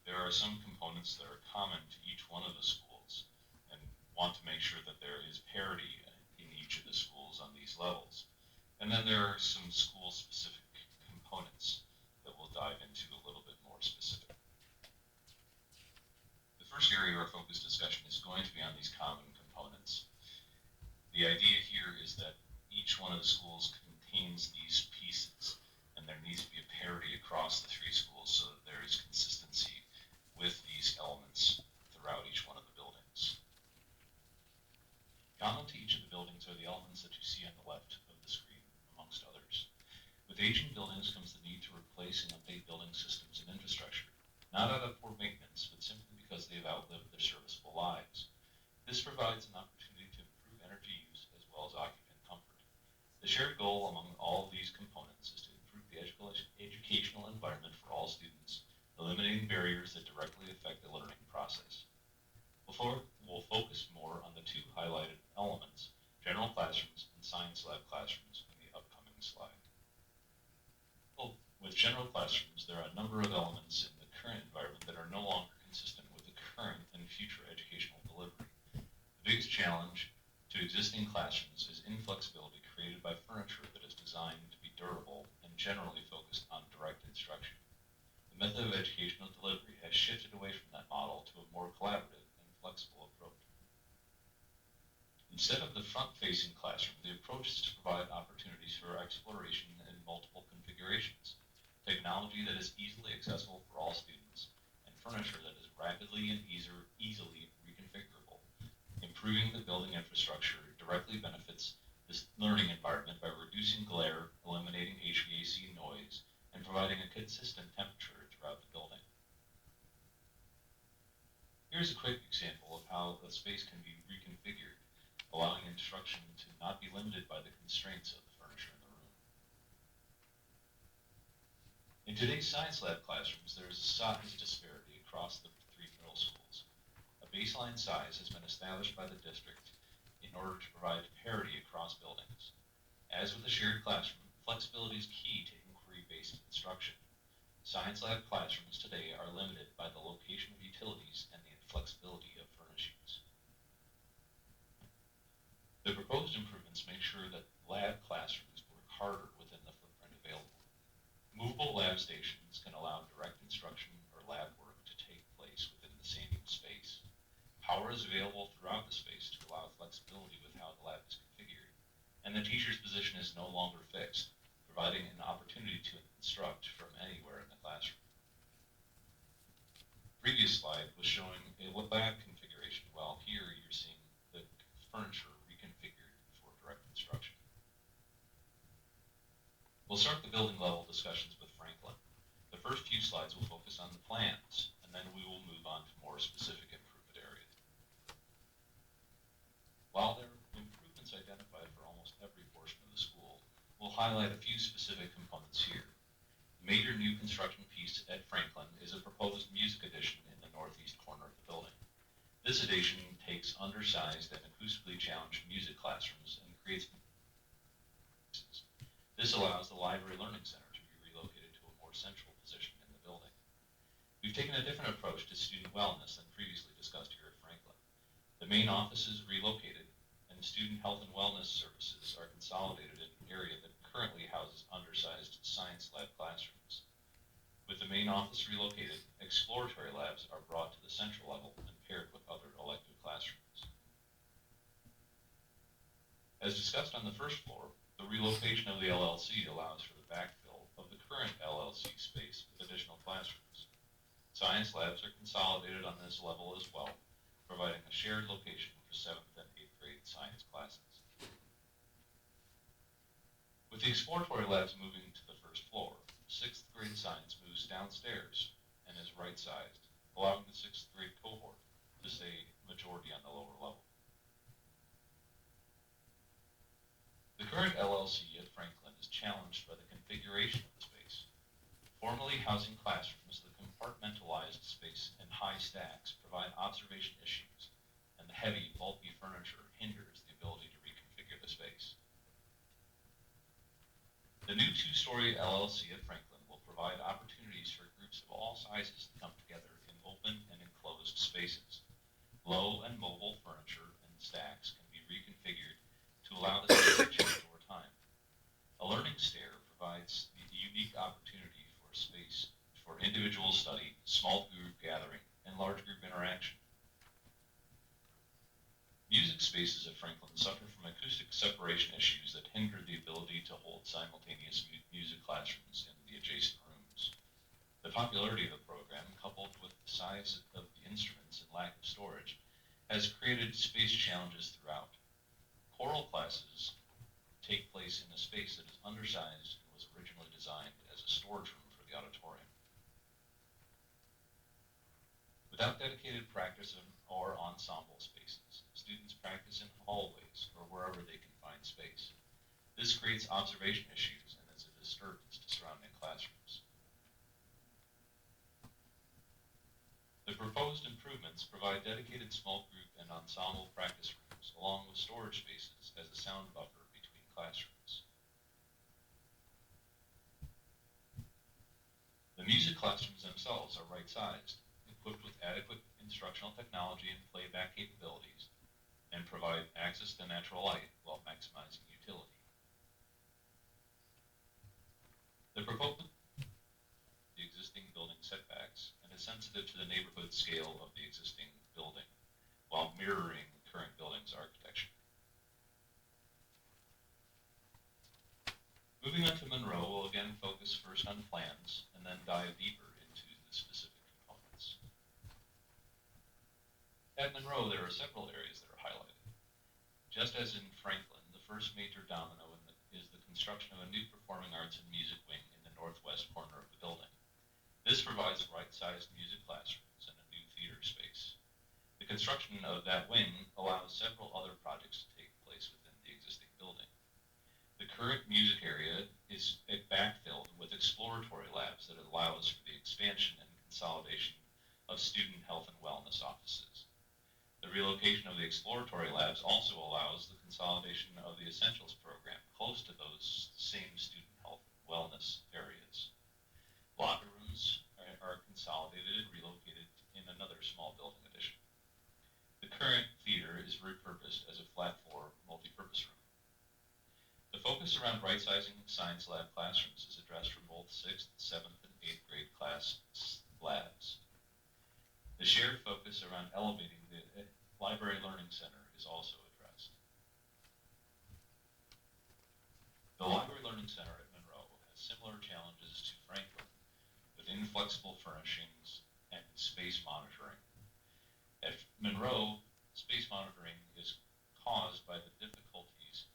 There are some components that are common to each one of the schools and want to make sure that there is parity in each of the schools on these levels. And then there are some school-specific components that we'll dive into a little bit more specific. The first area of our focused discussion is going to be on these common components. The idea here is that each one of the schools contains these pieces, and there needs to be a parity across the three schools so that there is consistency with these elements throughout each one of the buildings. Common to each of the buildings are the elements that you see on the left of the screen, amongst others. With aging buildings comes the need to replace and update building systems and infrastructure, not out of poor maintenance, but simply because they've outlived their serviceable lives. This provides an opportunity to improve energy use as well as occupant comfort. The shared goal among all of these components is to improve the educational environment for all students, eliminating barriers that directly affect the learning process. We'll focus more on the two highlighted elements, general classrooms and science lab classrooms, in the upcoming slide. Well, with general classrooms, there are a number of elements in the current environment that are no longer consistent with the current and future educational delivery. The biggest challenge to existing classrooms is inflexibility created by furniture that is designed to be durable and generally focused on direct instruction. The method of educational delivery has shifted away from that model to a more collaborative and flexible approach. Instead of the front-facing classroom, the approach is to provide opportunities for exploration in multiple configurations, technology that is easily accessible for all students, and furniture that is rapidly and easily reconfigurable. Improving the building infrastructure directly benefits this learning environment by reducing glare, eliminating HVAC noise, and providing a consistent temperature throughout the building. Here's a quick example of how a space can be reconfigured, allowing instruction to not be limited by the constraints of the furniture in the room. In today's science lab classrooms, there is a size disparity across the three middle schools. A baseline size has been established by the district in order to provide parity across buildings. As with the shared classroom, flexibility is key to inquiry-based instruction. Science lab classrooms today are limited by the location of utilities and the inflexibility of furnishings. The proposed improvements make sure that lab classrooms work harder within the footprint available. Movable lab stations can allow direct instruction or lab work to take place within the same space. Power is available throughout the space to allow flexibility with how the lab is configured, and the teacher's position is no longer fixed, providing an opportunity to instruct from anywhere in the classroom. The previous slide was showing a lab configuration, while here you're seeing the furniture reconfigured for direct instruction. We'll start the building level discussions with Franklin. The first few slides will focus on the plans, and then we will move on to more specific improvement areas. While there are improvements identified for almost every portion of the school, we'll highlight a few specific components here. The major new construction piece at Franklin is a proposed music addition in the northeast corner of the building. This addition takes undersized and acoustically challenged music classrooms and creates. This allows the Library Learning Center to be relocated to a more central position in the building. We've taken a different approach to student wellness than previously discussed here at Franklin. The main office is relocated, and student health and wellness services are consolidated in an area that currently houses undersized science lab classrooms. With the main office relocated, exploratory labs are brought to the central level and paired with other elective classrooms. As discussed on the first floor, the relocation of the LLC allows for the backfill of the current LLC space with additional classrooms. Science labs are consolidated on this level as well, providing a shared location for 7th and 8th grade science classes. With the exploratory labs moving to the first floor, 6th grade science moves downstairs and is right-sized, allowing the 6th grade cohort to stay majority on the lower level. The current LLC at Franklin is challenged by the configuration of the space. Formerly housing classrooms, the compartmentalized space and high stacks provide observation issues, and the heavy, bulky furniture hinders the ability to reconfigure the space. The new 2-story LLC at Franklin will provide opportunities for groups of all sizes to come together in open and enclosed spaces. Low and mobile furniture and stacks can be reconfigured to allow the space to change over time. A learning stair provides the unique opportunity for space for individual study, small group gathering, and large group interaction. Music spaces at Franklin suffer from acoustic separation issues that hinder the ability to hold simultaneous music classrooms in the adjacent rooms. The popularity of the program, coupled with the size of the instruments and lack of storage, has created space challenges throughout. Choral classes take place in a space that is undersized and was originally designed as a storage room for the auditorium. Without dedicated practice or ensemble spaces, students practice in hallways or wherever they can find space. This creates observation issues and is a disturbance to surrounding classrooms. The proposed improvements provide dedicated small group and ensemble practice rooms along with storage spaces as a sound buffer between classrooms. The music classrooms themselves are right-sized, equipped with adequate instructional technology and playback capabilities, and provide access to natural light while maximizing utility. The proposed the existing building setbacks and is sensitive to the neighborhood scale of the existing building while mirroring the current building's architecture. Moving on to Monroe, we'll again focus first on plans and then dive deeper into the specific components. At Monroe, there are several areas that are highlighted. Just as in Franklin, the first major domino is the construction of a new performing arts and music wing in the northwest corner of the building. This provides right-sized music classrooms and a new theater space. The construction of that wing allows several other projects to take place within the existing building. The current music area is backfilled with exploratory labs that allows for the expansion and consolidation of student health and wellness offices. The relocation of the exploratory labs also allows the consolidation of the essentials program close to those same student health and wellness areas. Locker rooms are consolidated and relocated in another small building addition. The current theater is repurposed as a flat floor multi-purpose room. The focus around right-sizing science lab classrooms is addressed for both 6th, 7th, and 8th grade class labs. The shared focus around elevating the Library Learning Center is also addressed. The Library Learning Center at Monroe has similar challenges to Franklin, with inflexible furnishings and space monitoring. At Monroe, space monitoring is caused by the difficulties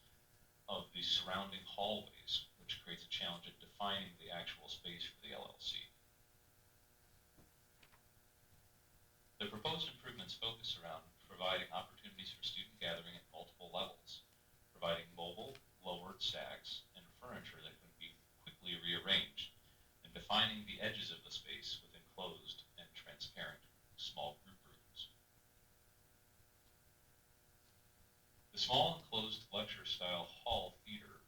of the surrounding hallways, which creates a challenge at defining the actual space for the LLC. The proposed improvements focus around providing opportunities for student gathering at multiple levels, providing mobile, lowered stacks, and furniture that can be quickly rearranged, and defining the edges of the space with enclosed and transparent small group rooms. The small enclosed lecture-style hall theater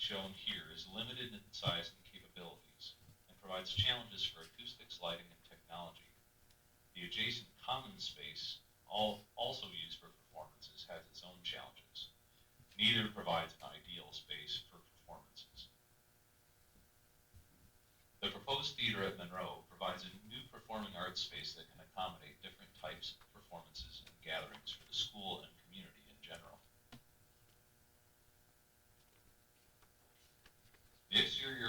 shown here is limited in size and capabilities and provides challenges for acoustics, lighting, and technology. The adjacent common space, also used for performances, has its own challenges. Neither provides an ideal space for performances. The proposed theater at Monroe provides a new performing arts space that can accommodate different types of performances and gatherings for the school and community in general.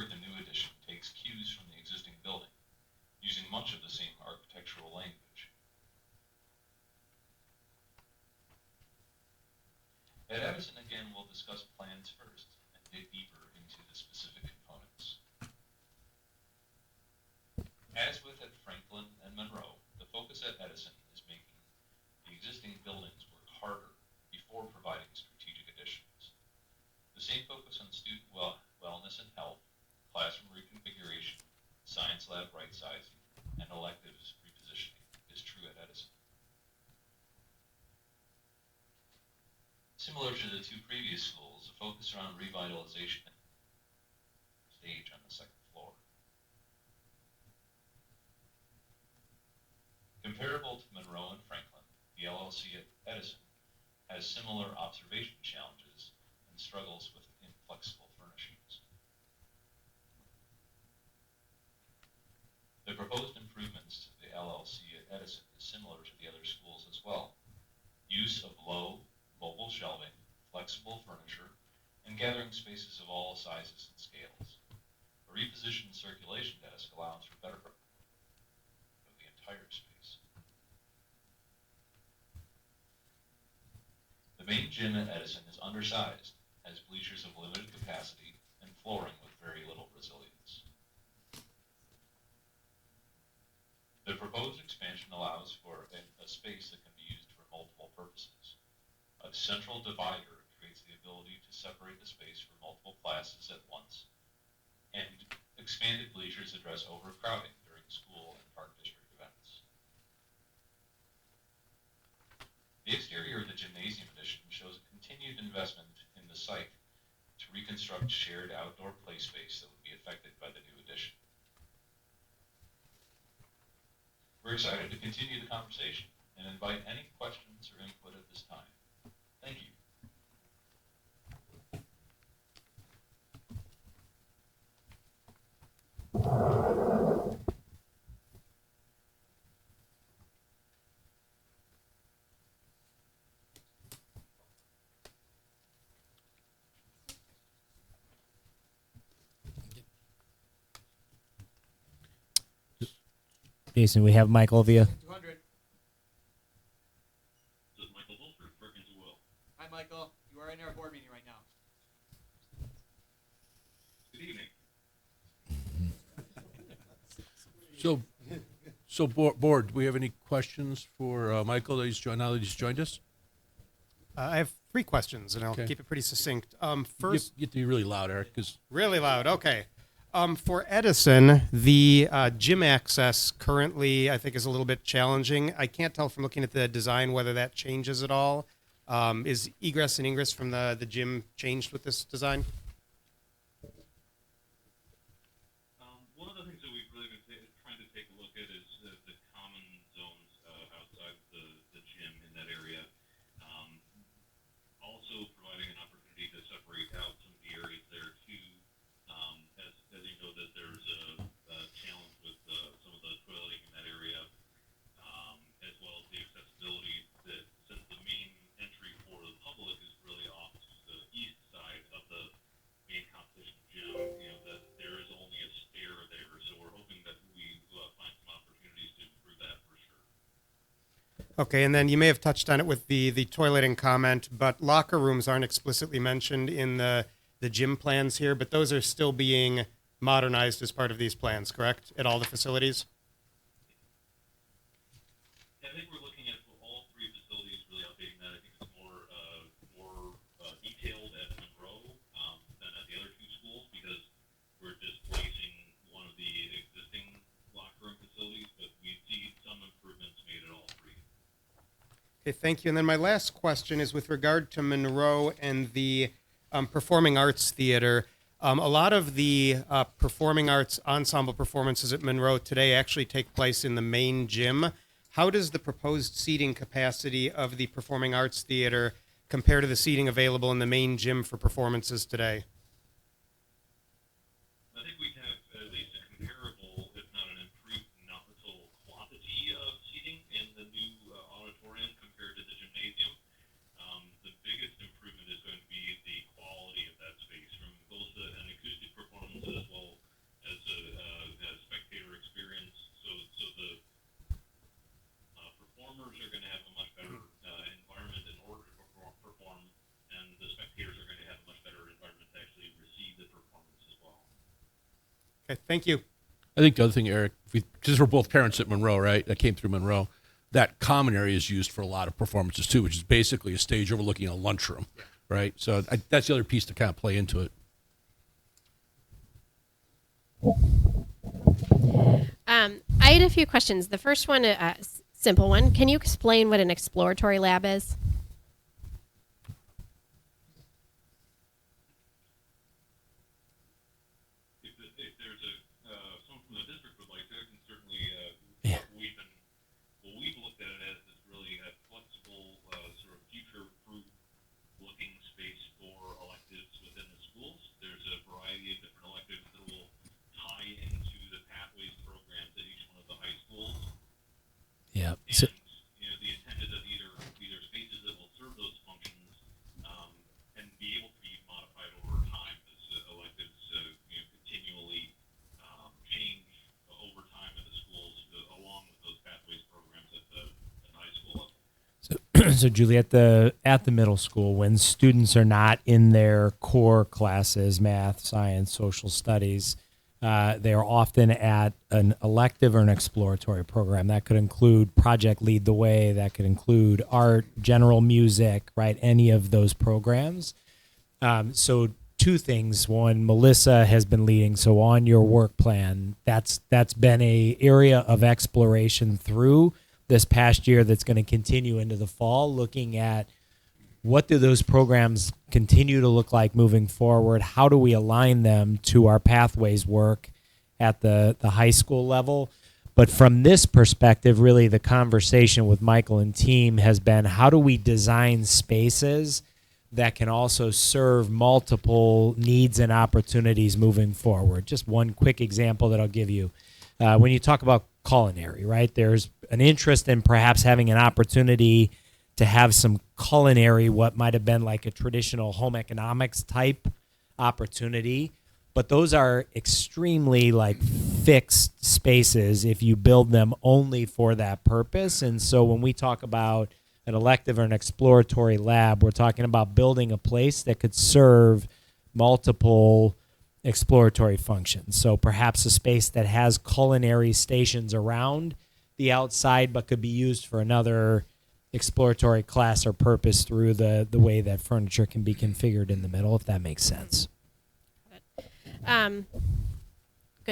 exterior of the new addition takes cues from the existing building, using much of the same architectural language. At Edison, again, we'll discuss plans first and dig deeper into the specific components. As with at Franklin and Monroe, the focus at Edison is making the existing buildings work harder before providing strategic additions. The same focus on student wellness and health, classroom reconfiguration, science lab right sizing, and electives repositioning is true at Edison. Similar to the two previous schools, the focus around revitalization stage on the second floor. Comparable to Monroe and Franklin, the LLC at Edison has similar observation challenges and struggles with inflexible furnishings. The proposed improvements to the LLC at Edison is similar to the other schools as well. Use of low, mobile shelving, flexible furniture, and gathering spaces of all sizes and scales. A repositioned circulation desk allows for better of the entire space. The main gym at Edison is undersized, has bleachers of limited capacity, and flooring with very little resilience. The proposed expansion allows for a space that can be used for multiple purposes. A central divider creates the ability to separate the space for multiple classes at once, and expanded bleachers address overcrowding during school and park district events. The exterior of the gymnasium addition shows a continued investment in the site to reconstruct shared outdoor play space that would be affected by the new addition. We're excited to continue the conversation and invite any questions or input at this time. Thank you. Jason, we have Michael via. 200. This is Michael Wolford, Perkins & Will. Hi, Michael. You are in our board meeting right now. Good evening. So board, do we have any questions for Michael now that he's joined us? I have 3 questions, and I'll Okay. keep it pretty succinct. You First, have to be really loud, Eric, because really loud. Okay. For Edison, the gym access currently, I think, is a little bit challenging. I can't tell from looking at the design whether that changes at all. Is egress and ingress from the gym changed with this design? One of the things that we've really been trying to take a look at is the common zones outside the gym in that area. Also providing an opportunity to separate out some of the areas there too. As you know, that there's a challenge with some of the toileting in that area, as well as the accessibility that since the main entry for the public is really off to the east side of the main competition gym, that there is only a stair there. So we're hoping that we find some opportunities to improve that for sure. Okay, and then you may have touched on it with the toileting comment, but locker rooms aren't explicitly mentioned in the gym plans here, but those are still being modernized as part of these plans, correct? At all the facilities? I think we're looking at all 3 facilities really updating that. I think it's more detailed at Monroe than at the other 2 schools because we're displacing one of the existing locker room facilities, but we see some improvements made at all 3. Okay, thank you. And then my last question is with regard to Monroe and the Performing Arts Theater. A lot of the performing arts ensemble performances at Monroe today actually take place in the main gym. How does the proposed seating capacity of the Performing Arts Theater compare to the seating available in the main gym for performances today? I think we have at least a comparable, if not an improved total quantity of seating in the new auditorium compared to the gymnasium. The biggest improvement is going to be the quality of that space from both an acoustic performance as well Okay, thank you. I think the other thing, Eric, because we're both parents at Monroe, right? I came through Monroe. That common area is used for a lot of performances too, which is basically a stage overlooking a lunchroom, right? So that's the other piece to kind of play into it. I had a few questions. The first one, simple one. Can you explain what an exploratory lab is? If there's someone from the district would like to, I can certainly, what we've looked at it as is really a flexible, sort of future-proof looking space for electives within the schools. There's a variety of different electives that will tie into the pathways programs at each one of the high schools. Yeah. And, the intent is that either spaces that will serve those functions and be able to be modified over time as electives continually change over time in the schools along with those pathways programs at the high school level. So Julie, at the middle school, when students are not in their core classes, math, science, social studies, they are often at an elective or an exploratory program. That could include Project Lead the Way, that could include art, general music, right? Any of those programs. So two things. One, Melissa has been leading. So on your work plan, that's been a area of exploration through this past year that's going to continue into the fall, looking at what do those programs continue to look like moving forward? How do we align them to our pathways work at the high school level? But from this perspective, really the conversation with Michael and team has been, how do we design spaces that can also serve multiple needs and opportunities moving forward? Just one quick example that I'll give you. When you talk about culinary, right, there's an interest in perhaps having an opportunity to have some culinary, what might have been like a traditional home economics type opportunity. But those are extremely like fixed spaces if you build them only for that purpose. And so when we talk about an elective or an exploratory lab, we're talking about building a place that could serve multiple exploratory functions. So perhaps a space that has culinary stations around the outside, but could be used for another exploratory class or purpose through the way that furniture can be configured in the middle, if that makes sense. Good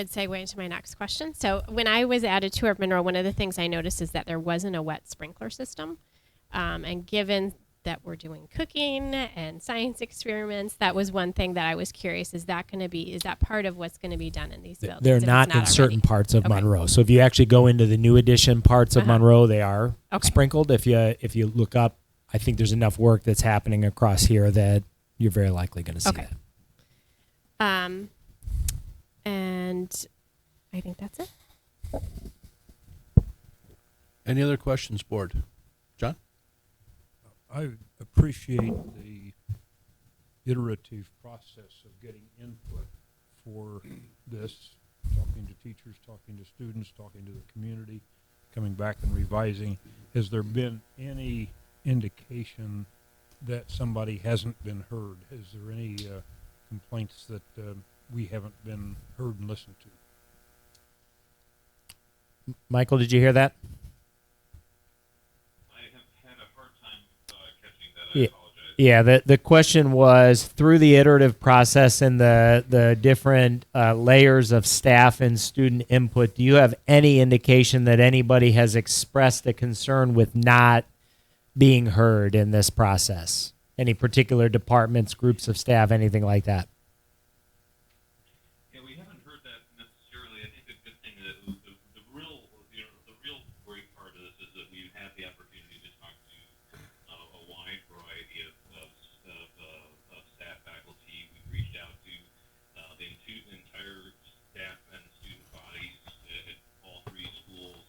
segue into my next question. So when I was at a tour of Monroe, one of the things I noticed is that there wasn't a wet sprinkler system. And given that we're doing cooking and science experiments, that was one thing that I was curious, is that part of what's going to be done in these buildings? They're not in certain parts of Monroe. So if you actually go into the new edition parts of Monroe, they are sprinkled. If you look up, I think there's enough work that's happening across here that you're very likely going to see that. And I think that's it. Any other questions, board? John? I appreciate the iterative process of getting input for this, talking to teachers, talking to students, talking to the community, coming back and revising. Has there been any indication that somebody hasn't been heard? Is there any complaints that we haven't been heard and listened to? Michael, did you hear that? I have had a hard time catching that. I apologize. Yeah, the question was, through the iterative process and the different layers of staff and student input, do you have any indication that anybody has expressed a concern with not being heard in this process? Any particular departments, groups of staff, anything like that? Yeah, we haven't heard that necessarily. I think a good thing that the real great part of this is that we've had the opportunity to talk to a wide variety of staff, faculty. We've reached out to the entire staff and student bodies at all three schools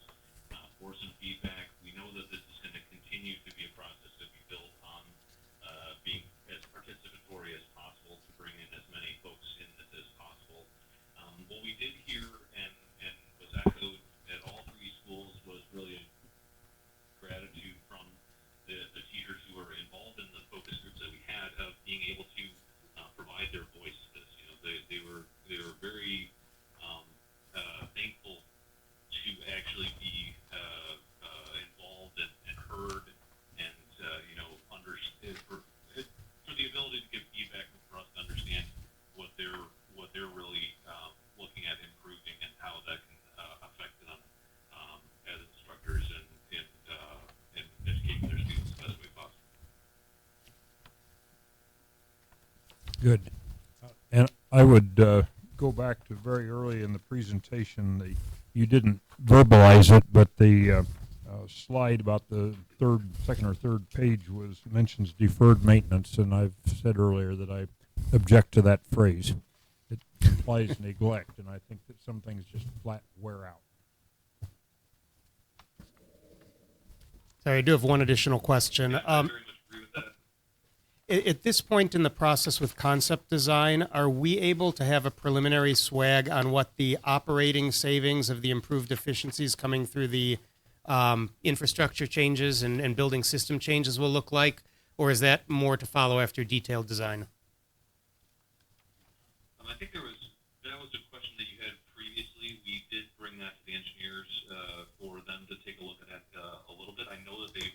for some feedback. We know that this is going to continue to be a process that we build on being as participatory as possible to bring in as Good. And I would go back to very early in the presentation. You didn't verbalize it, but the slide about the second or third page mentions deferred maintenance, and I've said earlier that I object to that phrase. It implies neglect, and I think that some things just flat wear out. Sorry, I do have one additional question. At this point in the process with concept design, are we able to have a preliminary swag on what the operating savings of the improved efficiencies coming through the infrastructure changes and building system changes will look like? Or is that more to follow after detailed design? I think that was a question that you had previously. We did bring that to the engineers for them to take a look at a little bit. I know that they've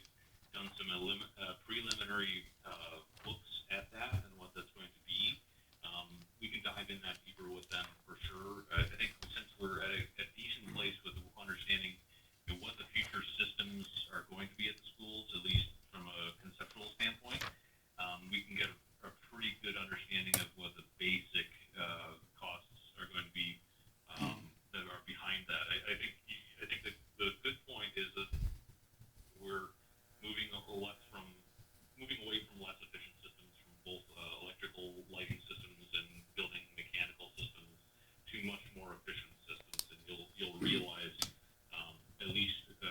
done some preliminary looks at that and what that's going to be. We can dive in that deeper with them for sure. I think since we're at a decent place with understanding what the future systems are going to be at the schools, at least from a conceptual standpoint, we can get a pretty good understanding of what the basic costs are going to be that are behind that. I think that the good point is that we're moving away from less efficient systems, from both electrical lighting systems and building mechanical systems, to much more efficient systems. And you'll realize, at least with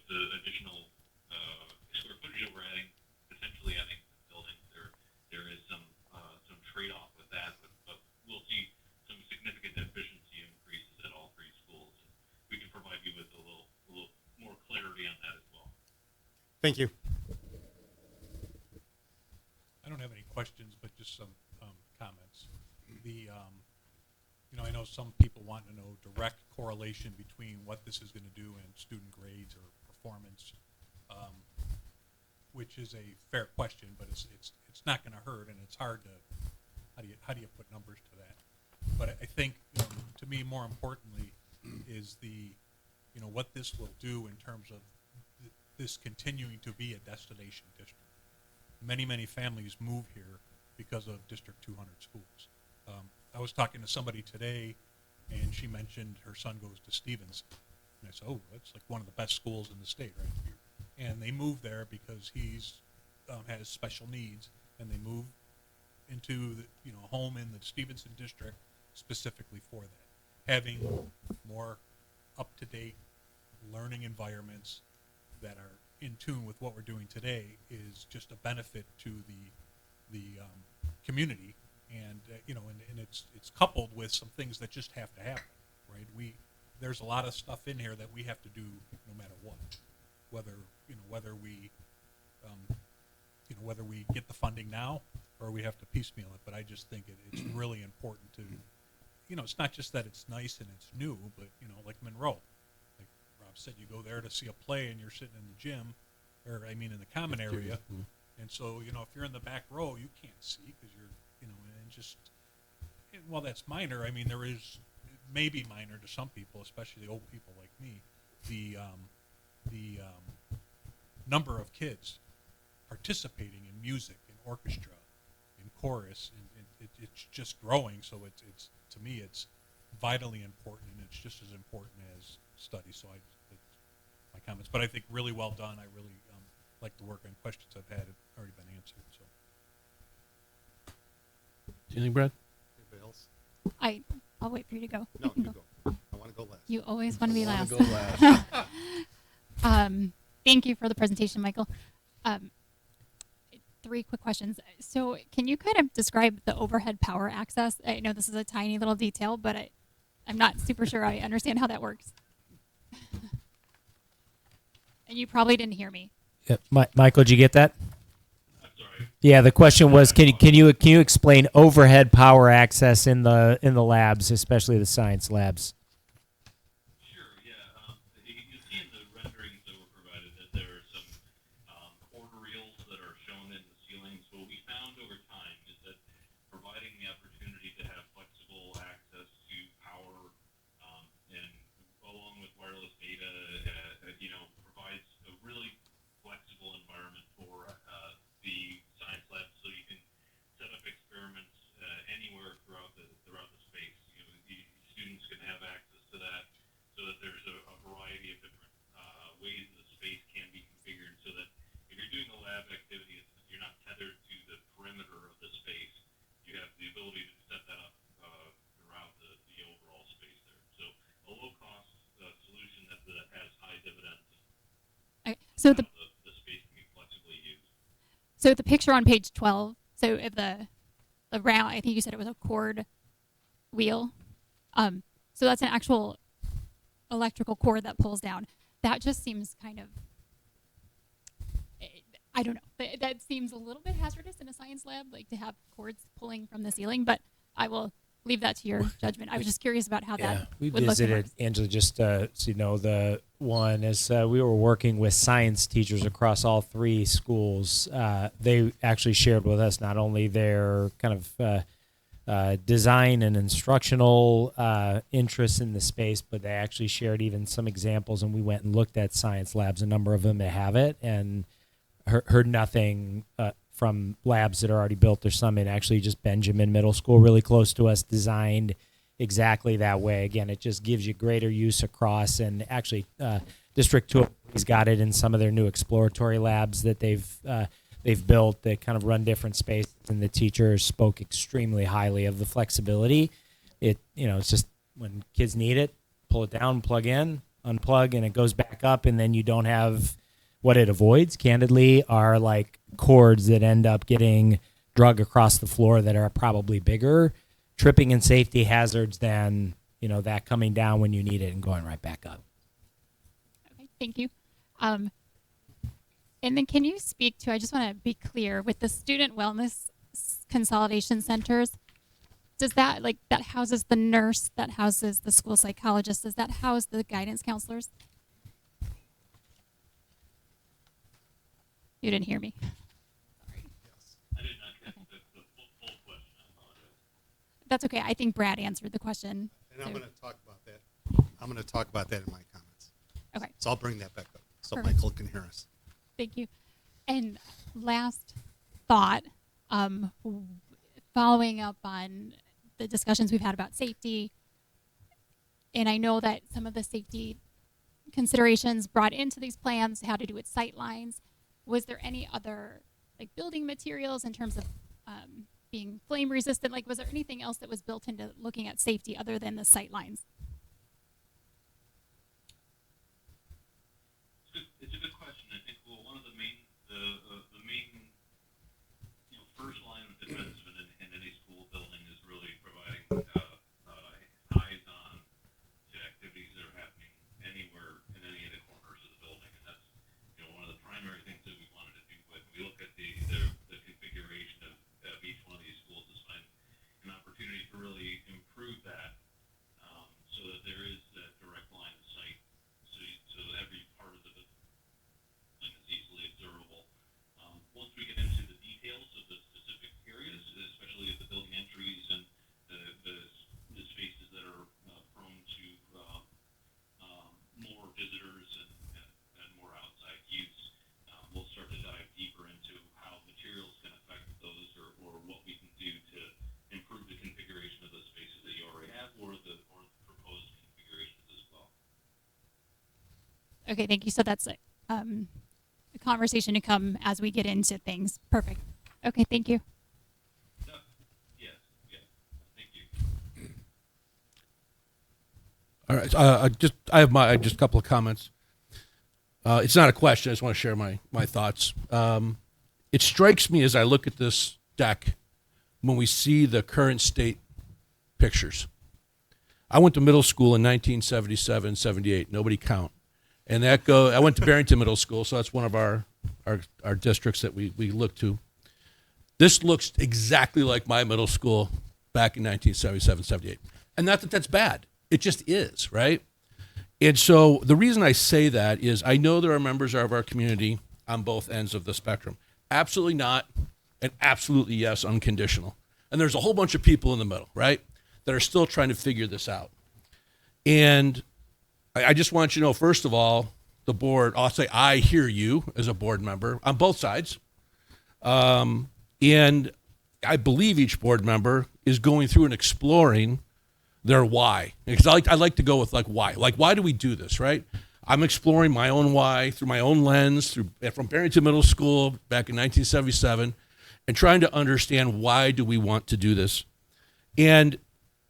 the additional square footage that we're adding, potentially adding buildings, there is some trade-off with that, but we'll see some significant efficiency increases at all three schools. And we can provide you with a little more clarity on that as well. Thank you. I don't have any questions, but just some comments. I know some people want to know direct correlation between what this is going to do in student grades or performance, which is a fair question, but it's not going to hurt, and it's hard to how do you put numbers to that? But I think to me more importantly is what this will do in terms of this continuing to be a destination district. Many families move here because of District 200 schools. I was talking to somebody today, and she mentioned her son goes to Stevens. And I said, oh, that's like one of the best schools in the state right here. And they moved there because he's has special needs, and they moved into a home in the Stevenson district specifically for that. Having more up-to-date learning environments that are in tune with what we're doing today is just a benefit to the community, and and it's coupled with some things that just have to happen, right? There's a lot of stuff in here that we have to do no matter what, whether we get the funding now or we have to piecemeal it. But I just think it's really important to, it's not just that it's nice and it's new, but like Monroe, like Rob said, you go there to see a play and you're sitting in the gym, in the common area, and so if you're in the back row, you can't see because you're while that's minor, there is maybe minor to some people, especially old people like me, the number of kids participating in music and orchestra and chorus, and it's just growing. So it's to me it's vitally important, and it's just as important as study. So that's my comments, but I think really well done. I really like the work, and questions I've had have already been answered. So. Anything, Brad? Anybody else? I'll wait for you to go. No, you go. I want to go last. You always want to be last. Go last. Thank you for the presentation, Michael. 3 quick questions. So can you kind of describe the overhead power access? I know this is a tiny little detail, but I'm not super sure I understand how that works. And you probably didn't hear me. Yeah, Michael, did you get that? I'm sorry. Yeah, the question was, can you explain overhead power access in the labs, especially the science labs? Sure, yeah. You see in the renderings that were provided that there are some order reels that are shown in the ceilings. What we found over time is that providing the opportunity to have flexible access to power and along with wireless data, provides a really flexible environment for the science lab, so you can set up experiments So the picture on page 12, so if the round, I think you said it was a cord wheel. So that's an actual electrical cord that pulls down. That just seems kind of, I don't know. That seems a little bit hazardous in a science lab, like to have cords pulling from the ceiling, but I will leave that to your judgment. I was just curious about how that we would look. visited, Angela, just so you know, the one is we were working with science teachers across all 3 schools. They actually shared with us not only their kind of design and instructional interests in the space, but they actually shared even some examples, and we went and looked at science labs, a number of them that have it, and heard nothing from labs that are already built. There's some in actually just Benjamin Middle School, really close to us, designed exactly that way. Again, it just gives you greater use across, and actually District 2 has got it in some of their new exploratory labs that they've built that kind of run different spaces, and the teachers spoke extremely highly of the flexibility. It's just when kids need it, pull it down, plug in, unplug, and it goes back up, and then you don't have what it avoids, candidly, are like cords that end up getting drug across the floor that are probably bigger tripping and safety hazards than, that coming down when you need it and going right back up. Okay, thank you. And then can you speak to, I just want to be clear, with the student wellness consolidation centers, does that, that houses the nurse, that houses the school psychologist, does that house the guidance counselors? You didn't hear me. Sorry. I did not get the full question. I apologize. That's okay. I think Brad answered the question. And I'm going to talk about that. I'm going to talk about that in my comments. Okay. So I'll bring that back up so Perfect. Michael can hear us. Thank you. And last thought, following up on the discussions we've had about safety, and I know that some of the safety considerations brought into these plans had to do with sight lines. Was there any other building materials in terms of being flame resistant? Was there anything else that was built into looking at safety other than the sight lines? It's a good question. I think one of the main first line of defense in any school building is really providing eyes on to activities that are happening anywhere in any of the corners of the building, and that's one of the primary things that we wanted to do. But we look at the configuration of each one of these schools is find an opportunity to really improve that, so that there is that direct line of sight, so that every part of the building is easily observable. Once we get into the details of the specific areas, especially at the building entries and the spaces that are prone to more visitors and more outside use, we'll start to dive deeper into how materials can affect those, or what we can do to improve the configuration of the spaces that you already have, or the proposed configurations as well. Okay, thank you. So that's a conversation to come as we get into things. Perfect. Okay, thank you. Yes, thank you. All right. I have just a couple of comments. It's not a question. I just want to share my thoughts. It strikes me as I look at this deck when we see the current state pictures. I went to middle school in 1977, 78. Nobody count. And I went to Barrington Middle School, so that's one of our districts that we look to. This looks exactly like my middle school back in 1977, 78. And not that that's bad. It just is, right? And so the reason I say that is I know there are members of our community on both ends of the spectrum. Absolutely not, and absolutely yes, unconditional. And there's a whole bunch of people in the middle, right, that are still trying to figure this out. And I just want you to know, first of all, the board, I'll say I hear you as a board member on both sides. And I believe each board member is going through and exploring their why. Because I like to go with why. Why do we do this, right? I'm exploring my own why through my own lens, from Barrington Middle School back in 1977, and trying to understand why do we want to do this. And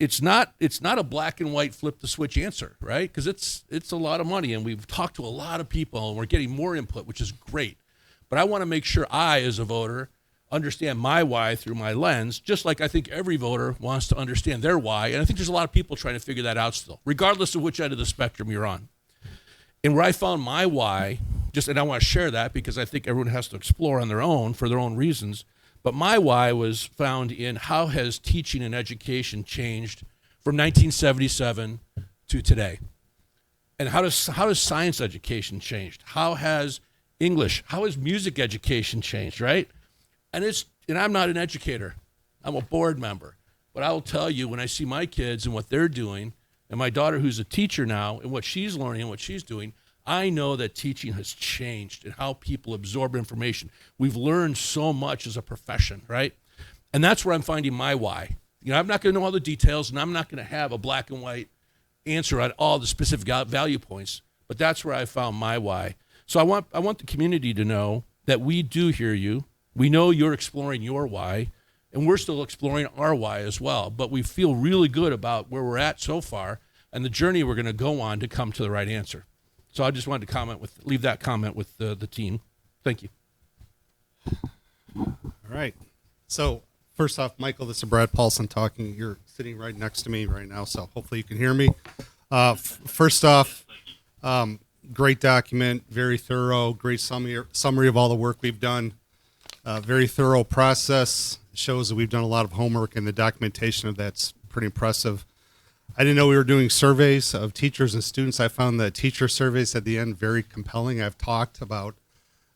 it's not a black and white flip the switch answer, right? Because it's a lot of money, and we've talked to a lot of people, and we're getting more input, which is great. But I want to make sure I, as a voter, understand my why through my lens, just like I think every voter wants to understand their why. And I think there's a lot of people trying to figure that out still, regardless of which end of the spectrum you're on. And where I found my why, and I want to share that because I think everyone has to explore on their own for their own reasons. But my why was found in how has teaching and education changed from 1977 to today? And how does science education changed? How has English, how has music education changed, right? And I'm not an educator. I'm a board member. But I will tell you, when I see my kids and what they're doing, and my daughter who's a teacher now, and what she's learning and what she's doing, I know that teaching has changed and how people absorb information. We've learned so much as a profession, right? And that's where I'm finding my why. I'm not going to know all the details, and I'm not going to have a black and white answer on all the specific value points, but that's where I found my why. So I want the community to know that we do hear you. We know you're exploring your why, and we're still exploring our why as well. But we feel really good about where we're at so far and the journey we're going to go on to come to the right answer. So I just wanted to leave that comment with the team. Thank you. All right. So first off, Michael, this is Brad Paulson talking. You're sitting right next to me right now, so hopefully you can hear me. First off, great document, very thorough, great summary of all the work we've done. Very thorough process. Shows that we've done a lot of homework, and the documentation of that's pretty impressive. I didn't know we were doing surveys of teachers and students. I found the teacher surveys at the end very compelling. I've talked about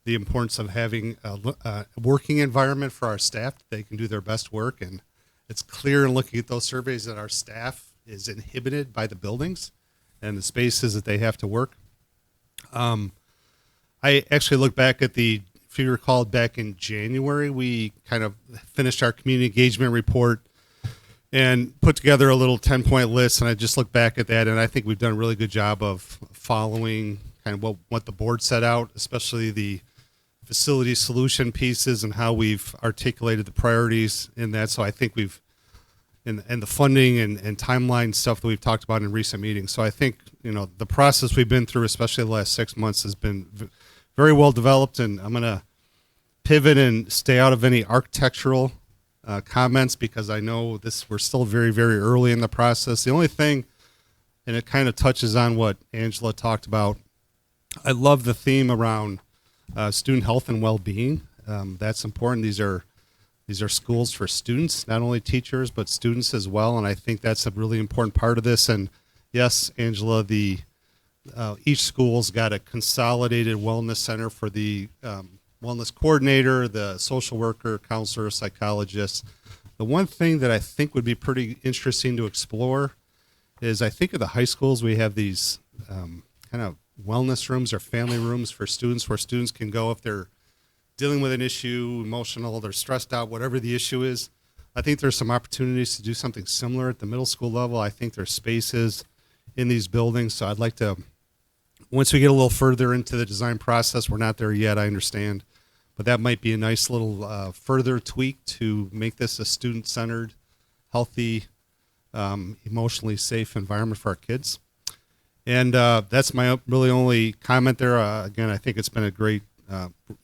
the importance of having a working environment for our staff. They can do their best work, and it's clear in looking at those surveys that our staff is inhibited by the buildings and the spaces that they have to work. I actually look back at if you recall, back in January, we kind of finished our community engagement report and put together a little 10-point list, and I just look back at that, and I think we've done a really good job of following kind of what the board set out, especially the facility solution pieces and how we've articulated the priorities in that. So I think we've, and the funding and timeline stuff that we've talked about in recent meetings. So I think, the process we've been through, especially the last 6 months, has been very well developed, and I'm going to pivot and stay out of any architectural comments because I know we're still very, very early in the process. The only thing, and it kind of touches on what Angela talked about, I love the theme around student health and well-being. That's important. These are schools for students, not only teachers, but students as well. And I think that's a really important part of this. And yes, Angela, each school's got a consolidated wellness center for the wellness coordinator, the social worker, counselor, psychologist. The one thing that I think would be pretty interesting to explore is I think at the high schools we have these kind of wellness rooms or family rooms for students where students can go if they're dealing with an issue, emotional, they're stressed out, whatever the issue is. I think there's some opportunities to do something similar at the middle school level. I think there's spaces in these buildings. So I'd like to, once we get a little further into the design process, we're not there yet, I understand, but that might be a nice little further tweak to make this a student-centered, healthy, emotionally safe environment for our kids. And that's my really only comment there. Again, I think it's been a great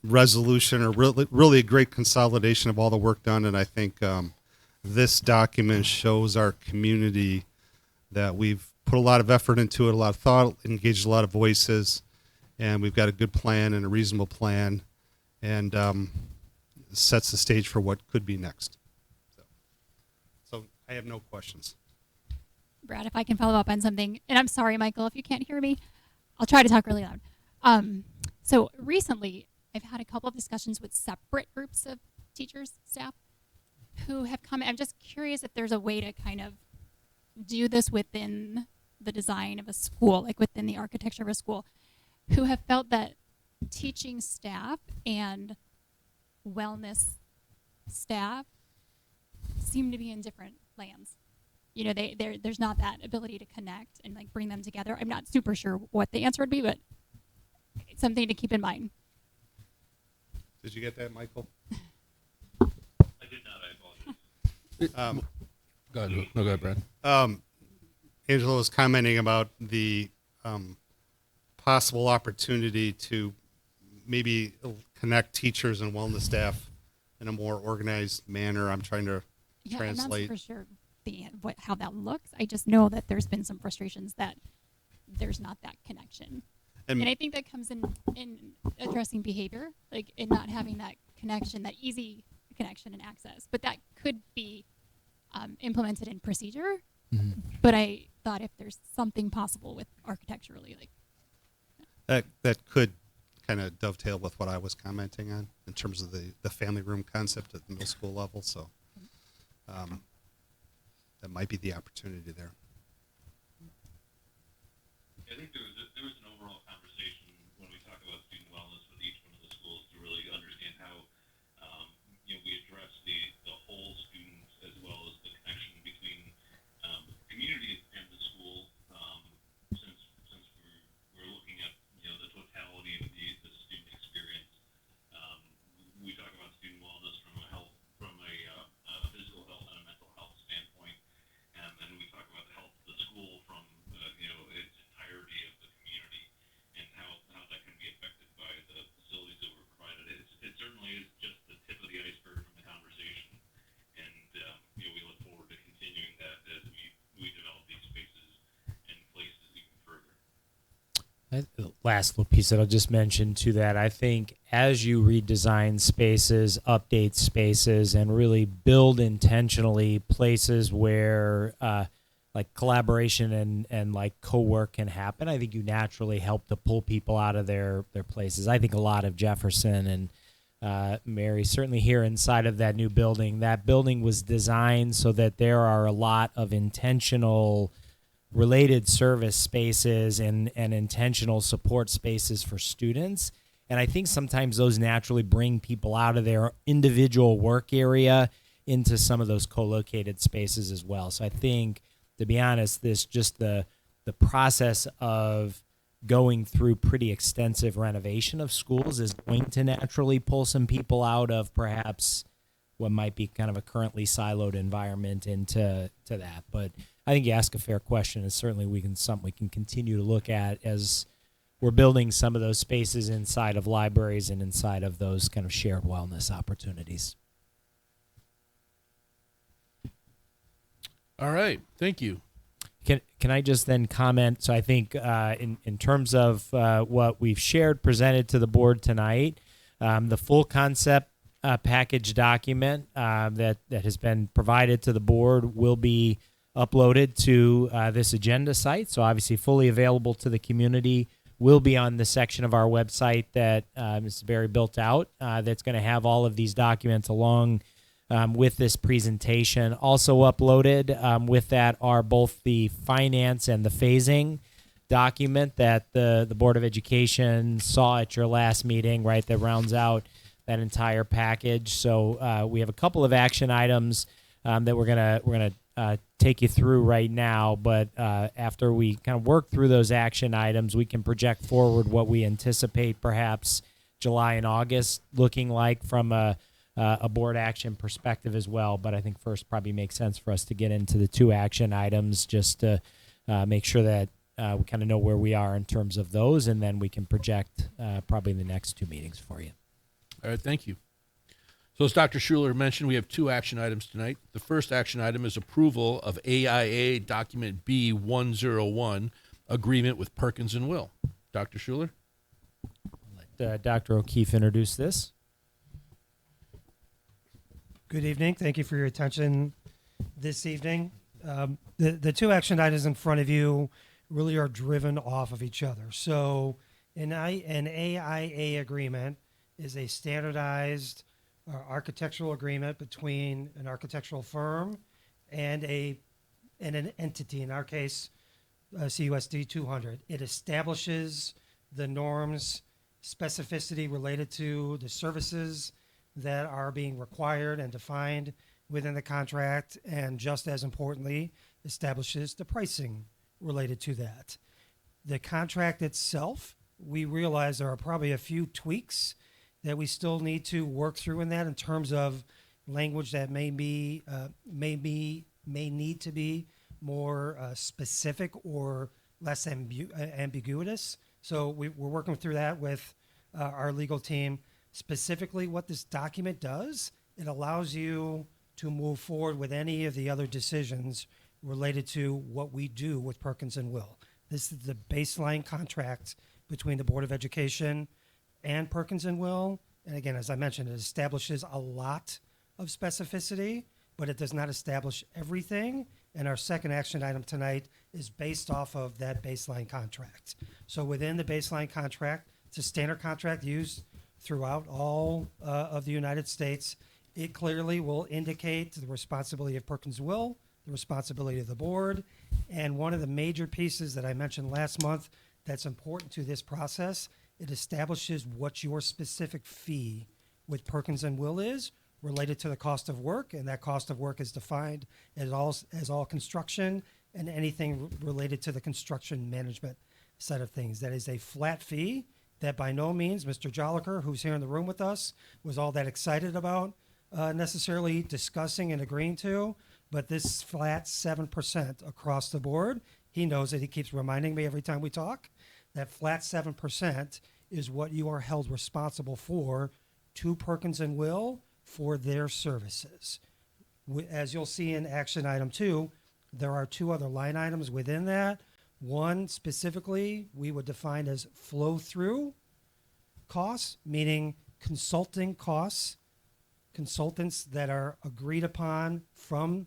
resolution, or really a great consolidation of all the work done. And I think this document shows our community that we've put a lot of effort into it, a lot of thought, engaged a lot of voices, and we've got a good plan and a reasonable plan, and sets the stage for what could be next. So I have no questions. Brad, if I can follow up on something, and I'm sorry, Michael, if you can't hear me, I'll try to talk really loud. So recently, I've had a couple of discussions with separate groups of teachers, staff, who have come. I'm just curious if there's a way to kind of do this within the design of a school, like within the architecture of a school, who have felt that teaching staff and wellness staff seem to be in different lands. There's not that ability to connect and like bring them together. I'm not super sure what the answer would be, but it's something to keep in mind. Did you get that, Michael? I did not. I apologize. Go ahead. No, go ahead, Brad. Angela was commenting about the possible opportunity to maybe connect teachers and wellness staff in a more organized manner. I'm trying to Yeah, translate. I'm not for sure how that looks. I just know that there's been some frustrations that there's not that connection. And I think that comes in addressing behavior, like in not having that connection, that easy connection and access. But that could be implemented in procedure. Mm-hmm. But I thought if there's something possible with architecturally, like That could kind of dovetail with what I was commenting on in terms of the family room concept at the middle school level. So that might be the opportunity there. I think there was an overall conversation when we talk about student wellness with each one of the schools to really understand how we address the whole student as well as the connection between the community and the school. Since we're looking at the totality of the student experience, we talk about student wellness from a physical health and a mental health standpoint, and then we talk about the health of the school from its entirety of the community and how that can be affected by the facilities that were provided. It certainly is just the tip of the iceberg from the conversation, and we look forward to continuing that as we develop these spaces and places even further. The last little piece that I'll just mention to that, I think as you redesign spaces, update spaces, and really build intentionally places where like collaboration and like co-work can happen, I think you naturally help to pull people out of their places. I think a lot of Jefferson and Mary, certainly here inside of that new building, that building was designed so that there are a lot of intentional related service spaces and intentional support spaces for students. And I think sometimes those naturally bring people out of their individual work area into some of those co-located spaces as well. So I think, to be honest, the process of going through pretty extensive renovation of schools is going to naturally pull some people out of perhaps what might be kind of a currently siloed environment into that. But I think you ask a fair question, and certainly something we can continue to look at as we're building some of those spaces inside of libraries and inside of those kind of shared wellness opportunities. All right, thank you. Can I just then comment? So I think in terms of what we've presented to the board tonight, the full concept package document that has been provided to the board will be uploaded to this agenda site. So obviously fully available to the community, will be on the section of our website that Mrs. Berry built out that's going to have all of these documents along with this presentation. Also uploaded with that are both the finance and the phasing document that the Board of Education saw at your last meeting, right, that rounds out that entire package. So we have a couple of action items that we're gonna take you through right now, but after we kind of work through those action items, we can project forward what we anticipate perhaps July and August looking like from a board action perspective as well. But I think first probably makes sense for us to get into the two action items just to make sure that we kind of know where we are in terms of those, and then we can project probably in the next two meetings for you. All right, thank you. So as Dr. Schuler mentioned, we have two action items tonight. The first action item is approval of AIA Document B101, Agreement with Perkins and Will. Dr. Schuler? Let Dr. O'Keefe introduce this. Good evening. Thank you for your attention this evening. The two action items in front of you really are driven off of each other. So an AIA agreement is a standardized architectural agreement between an architectural firm and an entity, in our case, CUSD200. It establishes the norms, specificity related to the services that are being required and defined within the contract, and just as importantly, establishes the pricing related to that. The contract itself, we realize there are probably a few tweaks that we still need to work through in that in terms of language that may need to be more specific or less ambiguous. So we're working through that with our legal team. Specifically, what this document does, it allows you to move forward with any of the other decisions related to what we do with Perkins and Will. This is the baseline contract between the Board of Education and Perkins and Will. And again, as I mentioned, it establishes a lot of specificity, but it does not establish everything. And our second action item tonight is based off of that baseline contract. So within the baseline contract, it's a standard contract used throughout all of the United States. It clearly will indicate the responsibility of Perkins Will, the responsibility of the board, and one of the major pieces that I mentioned last month that's important to this process, it establishes what your specific fee with Perkins and Will is related to the cost of work, and that cost of work is defined as all construction and anything related to the construction management side of things. That is a flat fee that by no means Mr. Jolliker, who's here in the room with us, was all that excited about necessarily discussing and agreeing to, but this flat 7% across the board, he knows it, he keeps reminding me every time we talk, that flat 7% is what you are held responsible for to Perkins and Will for their services. As you'll see in action item 2, there are 2 other line items within that. One specifically we would define as flow-through costs, meaning consulting costs, consultants that are agreed upon from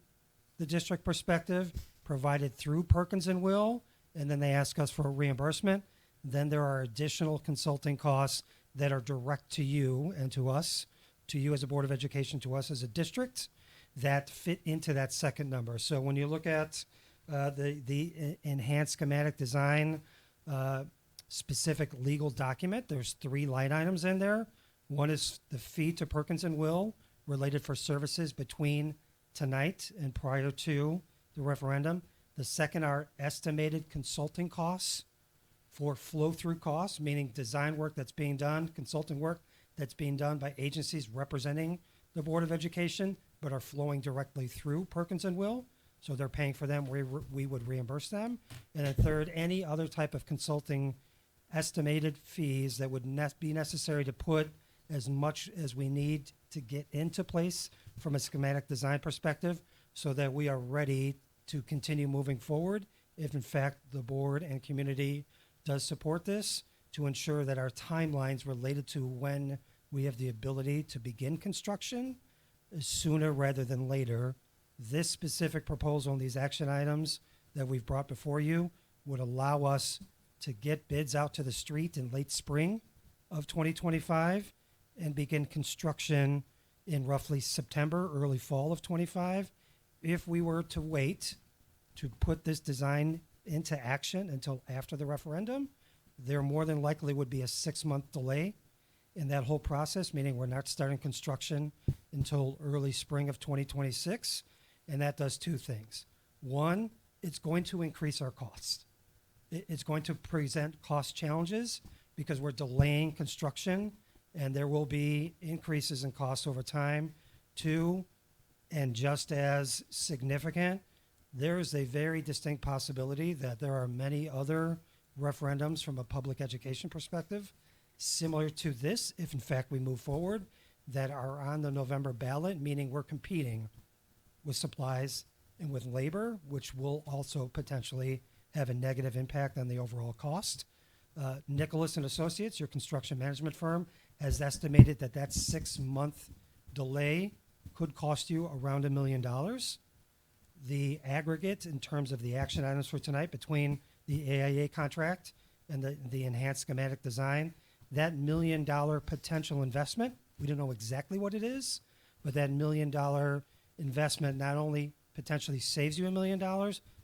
the district perspective, provided through Perkins and Will, and then they ask us for a reimbursement. Then there are additional consulting costs that are direct to you and to us, to you as a Board of Education, to us as a district, that fit into that second number. So when you look at the enhanced schematic design specific legal document, there's 3 line items in there. One is the fee to Perkins and Will related for services between tonight and prior to the referendum. The second are estimated consulting costs for flow-through costs, meaning design work that's being done, consulting work that's being done by agencies representing the Board of Education, but are flowing directly through Perkins and Will. So they're paying for them, we would reimburse them. And then third, any other type of consulting estimated fees that would be necessary to put as much as we need to get into place from a schematic design perspective so that we are ready to continue moving forward if in fact the board and community does support this, to ensure that our timelines related to when we have the ability to begin construction is sooner rather than later. This specific proposal and these action items that we've brought before you would allow us to get bids out to the street in late spring of 2025 and begin construction in roughly September, early fall of 25. If we were to wait to put this design into action until after the referendum, there more than likely would be a 6-month delay in that whole process, meaning we're not starting construction until early spring of 2026. And that does 2 things. One, it's going to increase our costs. It's going to present cost challenges because we're delaying construction, and there will be increases in costs over time. 2, and just as significant, there is a very distinct possibility that there are many other referendums from a public education perspective similar to this, if in fact we move forward, that are on the November ballot, meaning we're competing with supplies and with labor, which will also potentially have a negative impact on the overall cost. Nicholas and Associates, your construction management firm, has estimated that that 6-month delay could cost you around $1 million. The aggregate in terms of the action items for tonight between the AIA contract and the enhanced schematic design, that $1 million potential investment, we don't know exactly what it is, but that $1 million investment not only potentially saves you $1 million,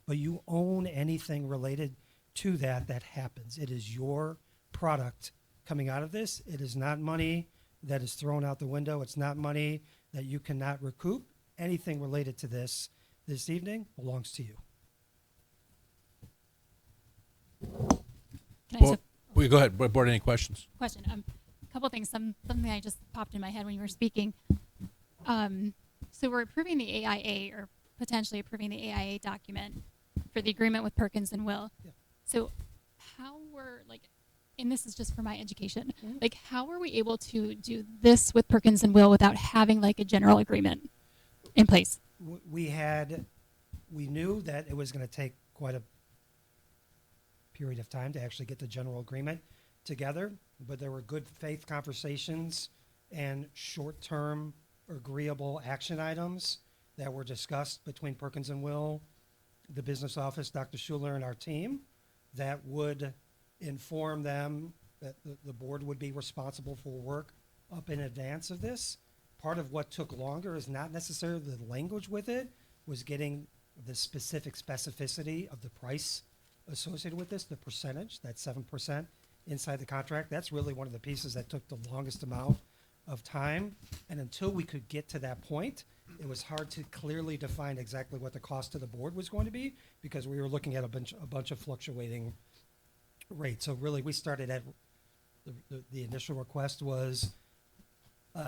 but you own anything related to that happens. It is your product coming out of this. It is not money that is thrown out the window. It's not money that you cannot recoup. Anything related to this evening belongs to you. Can I ask Well, go ahead. Board, any questions? question? A couple things. Something I just popped in my head when you were speaking. So we're approving the AIA, or potentially approving the AIA document for the agreement with Perkins and Will. Yeah. So how were, like, and this is just for my education, like how are we able to do this with Perkins and Will without having like a general agreement in place? We knew that it was going to take quite a period of time to actually get the general agreement together, but there were good faith conversations and short-term agreeable action items that were discussed between Perkins and Will, the business office, Dr. Schuler, and our team that would inform them that the board would be responsible for work up in advance of this. Part of what took longer is not necessarily the language with it, was getting the specific specificity of the price associated with this, the percentage, that 7% inside the contract. That's really one of the pieces that took the longest amount of time. And until we could get to that point, it was hard to clearly define exactly what the cost to the board was going to be, because we were looking at a bunch of fluctuating rates. So really, we started at the initial request was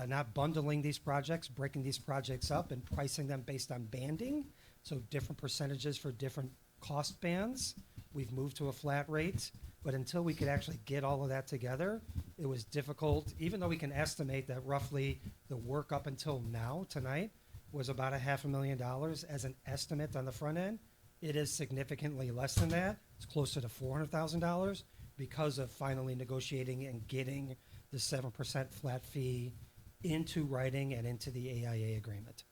not bundling these projects, breaking these projects up and pricing them based on banding, so different percentages for different cost bands. We've moved to a flat rate, but until we could actually get all of that together, it was difficult, even though we can estimate that roughly the work up until now, tonight, was about $500,000 as an estimate on the front end. It is significantly less than that. It's closer to $400,000 because of finally negotiating and getting the 7% flat fee into writing and into the AIA agreement.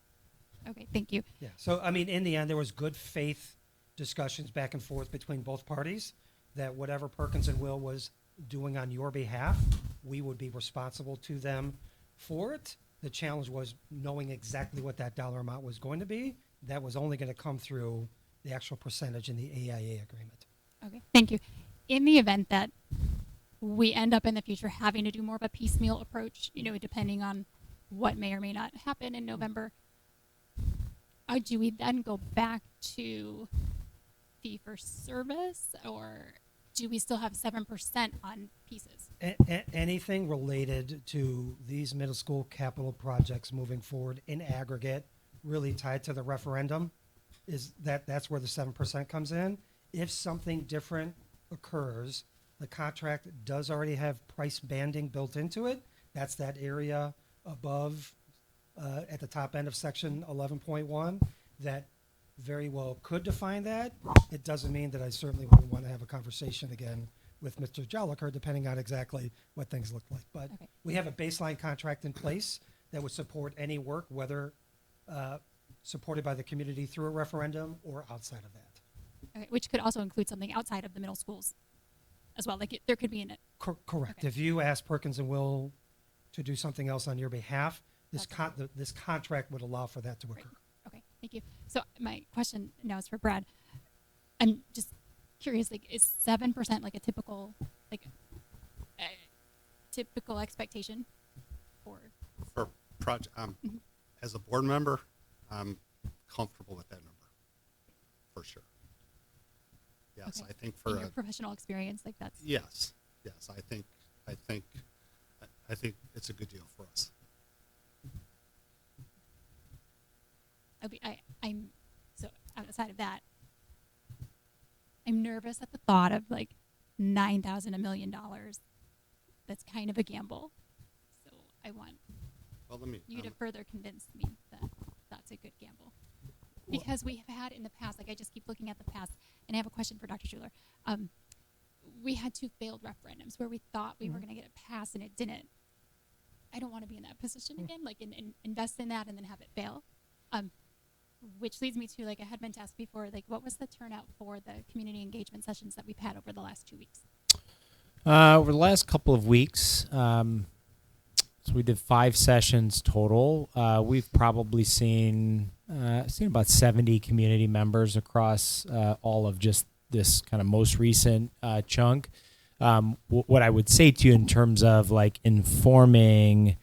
Okay, thank you. Yeah, so I mean, in the end, there was good faith discussions back and forth between both parties that whatever Perkins and Will was doing on your behalf, we would be responsible to them for it. The challenge was knowing exactly what that dollar amount was going to be. That was only going to come through the actual percentage in the AIA agreement. Okay, thank you. In the event that we end up in the future having to do more of a piecemeal approach, you know, depending on what may or may not happen in November, do we then go back to fee for service, or do we still have 7% on pieces? Anything related to these middle school capital projects moving forward in aggregate, really tied to the referendum, is that's where the 7% comes in. If something different occurs, the contract does already have price banding built into it. That's that area above at the top end of section 11.1 that very well could define that. It doesn't mean that I certainly wouldn't want to have a conversation again with Mr. Joliker, depending on exactly what things look like. But we have a baseline contract in place that would support any work, whether supported by the community through a referendum or outside of that. Okay, which could also include something outside of the middle schools as well. Like there could be in it. Correct. Okay. If you ask Perkins and Will to do something else on your behalf, this contract would allow for that to occur. Right. Okay, thank you. So my question now is for Brad. I'm just curious, like, is 7% like a typical, typical expectation for project? As a board member, I'm comfortable with that number, for sure. Yes, okay. I think for in your professional experience, like that's. Yes, I think it's a good deal for us. I'm so outside of that, I'm nervous at the thought of like $9,000, $1 million. That's kind of a gamble. So I want you to further convince me that that's a good gamble. Because we have had in the past, like I just keep looking at the past, and I have a question for Dr. Schuler. We had 2 failed referendums where we thought we were going to get it passed and it didn't. I don't want to be in that position again, like invest in that and then have it fail. Which leads me to, like I had meant to ask before, like what was the turnout for the community engagement sessions that we've had over the last 2 weeks? Over the last couple of weeks, so we did 5 sessions total. We've probably seen about 70 community members across all of just this kind of most recent chunk. What I would say to you in terms of like informing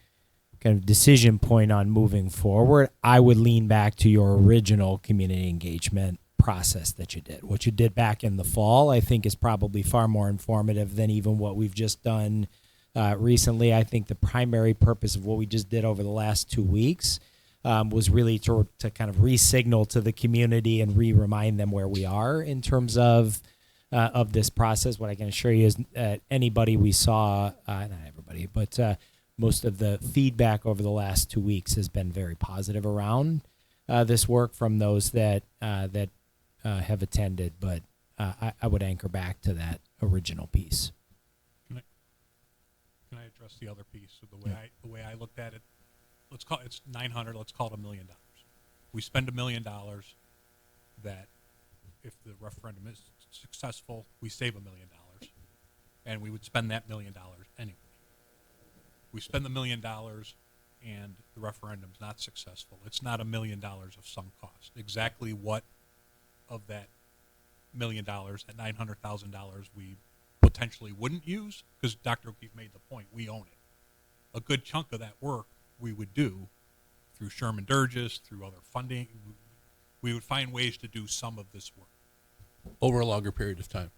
kind of decision point on moving forward, I would lean back to your original community engagement process that you did. What you did back in the fall, I think, is probably far more informative than even what we've just done recently. I think the primary purpose of what we just did over the last 2 weeks was really to kind of re-signal to the community and re-remind them where we are in terms of of this process. What I can assure you is anybody we saw, not everybody, but most of the feedback over the last 2 weeks has been very positive around this work from those that have attended. But I would anchor back to that original piece. Can I address the other piece of the way I looked at it? Let's call it's 900. Let's call it $1 million. We spend $1 million. That if the referendum is successful, we save $1 million, and we would spend that $1 million anyway. We spend the $1 million, and the referendum's not successful. It's not $1 million of sunk cost. Exactly what of that $1 million, at $900,000, we potentially wouldn't use, because Dr. O'Keefe made the point, we own it. A good chunk of that work we would do through Sherman Durgis, through other funding. We would find ways to do some of this work over a longer period of time.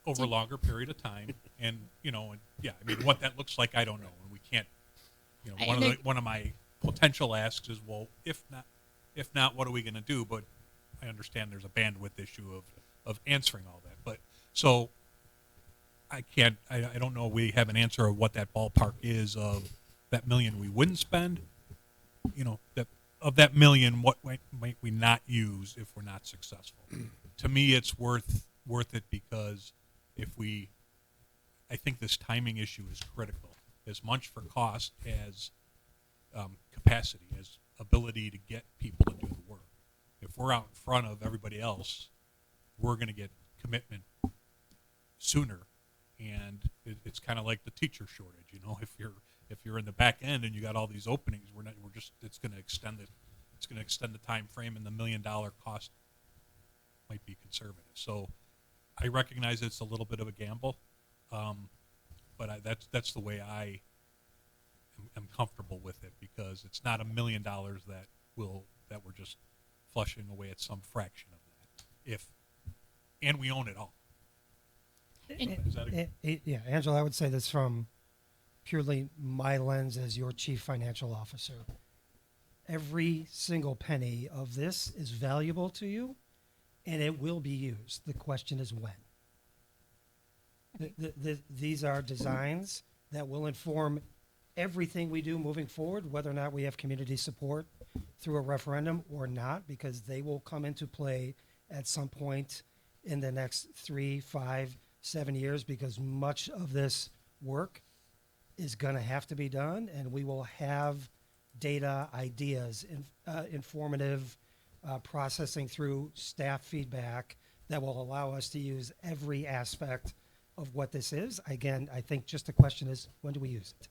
Over a longer period of time, and what that looks like, I don't know, and we can't. One of my potential asks is, well, if not, what are we going to do? But I understand there's a bandwidth issue of answering all that. But so I can't. I don't know. We have an answer of what that ballpark is of that $1 million we wouldn't spend. That of that $1 million, what might we not use if we're not successful? To me, it's worth it because I think this timing issue is critical, as much for cost as capacity, as ability to get people to do the work. If we're out in front of everybody else, we're going to get commitment sooner, and it's kind of like the teacher shortage. If you're in the back end and you got all these openings, it's going to extend the time frame, and the $1 million cost might be conservative. So I recognize it's a little bit of a gamble, but that's the way I am comfortable with it, because it's not $1 million that we're just flushing away at some fraction of that. And we own it all. Is that yeah, Angela, I would say this from purely my lens as your chief financial officer. Every single penny of this is valuable to you, and it will be used. The question is when. These are designs that will inform everything we do moving forward, whether or not we have community support through a referendum or not, because they will come into play at some point in the next 3, 5, 7 years, because much of this work is going to have to be done, and we will have data, ideas, informative processing through staff feedback that will allow us to use every aspect of what this is. Again, I think just the question is, when do we use it?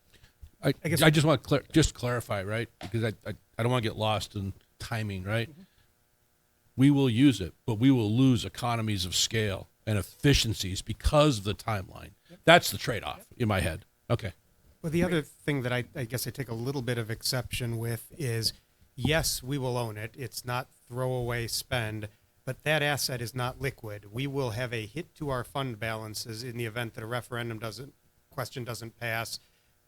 I guess I just want to clarify, right? Because I don't want to get lost in timing, right? Mm-hmm. We will use it, but we will lose economies of scale and efficiencies because of the timeline. Yep. That's the trade-off in my head. Okay. Well, the other thing that I guess I take a little bit of exception with is, yes, we will own it. It's not throwaway spend, but that asset is not liquid. We will have a hit to our fund balances in the event that a referendum question doesn't pass,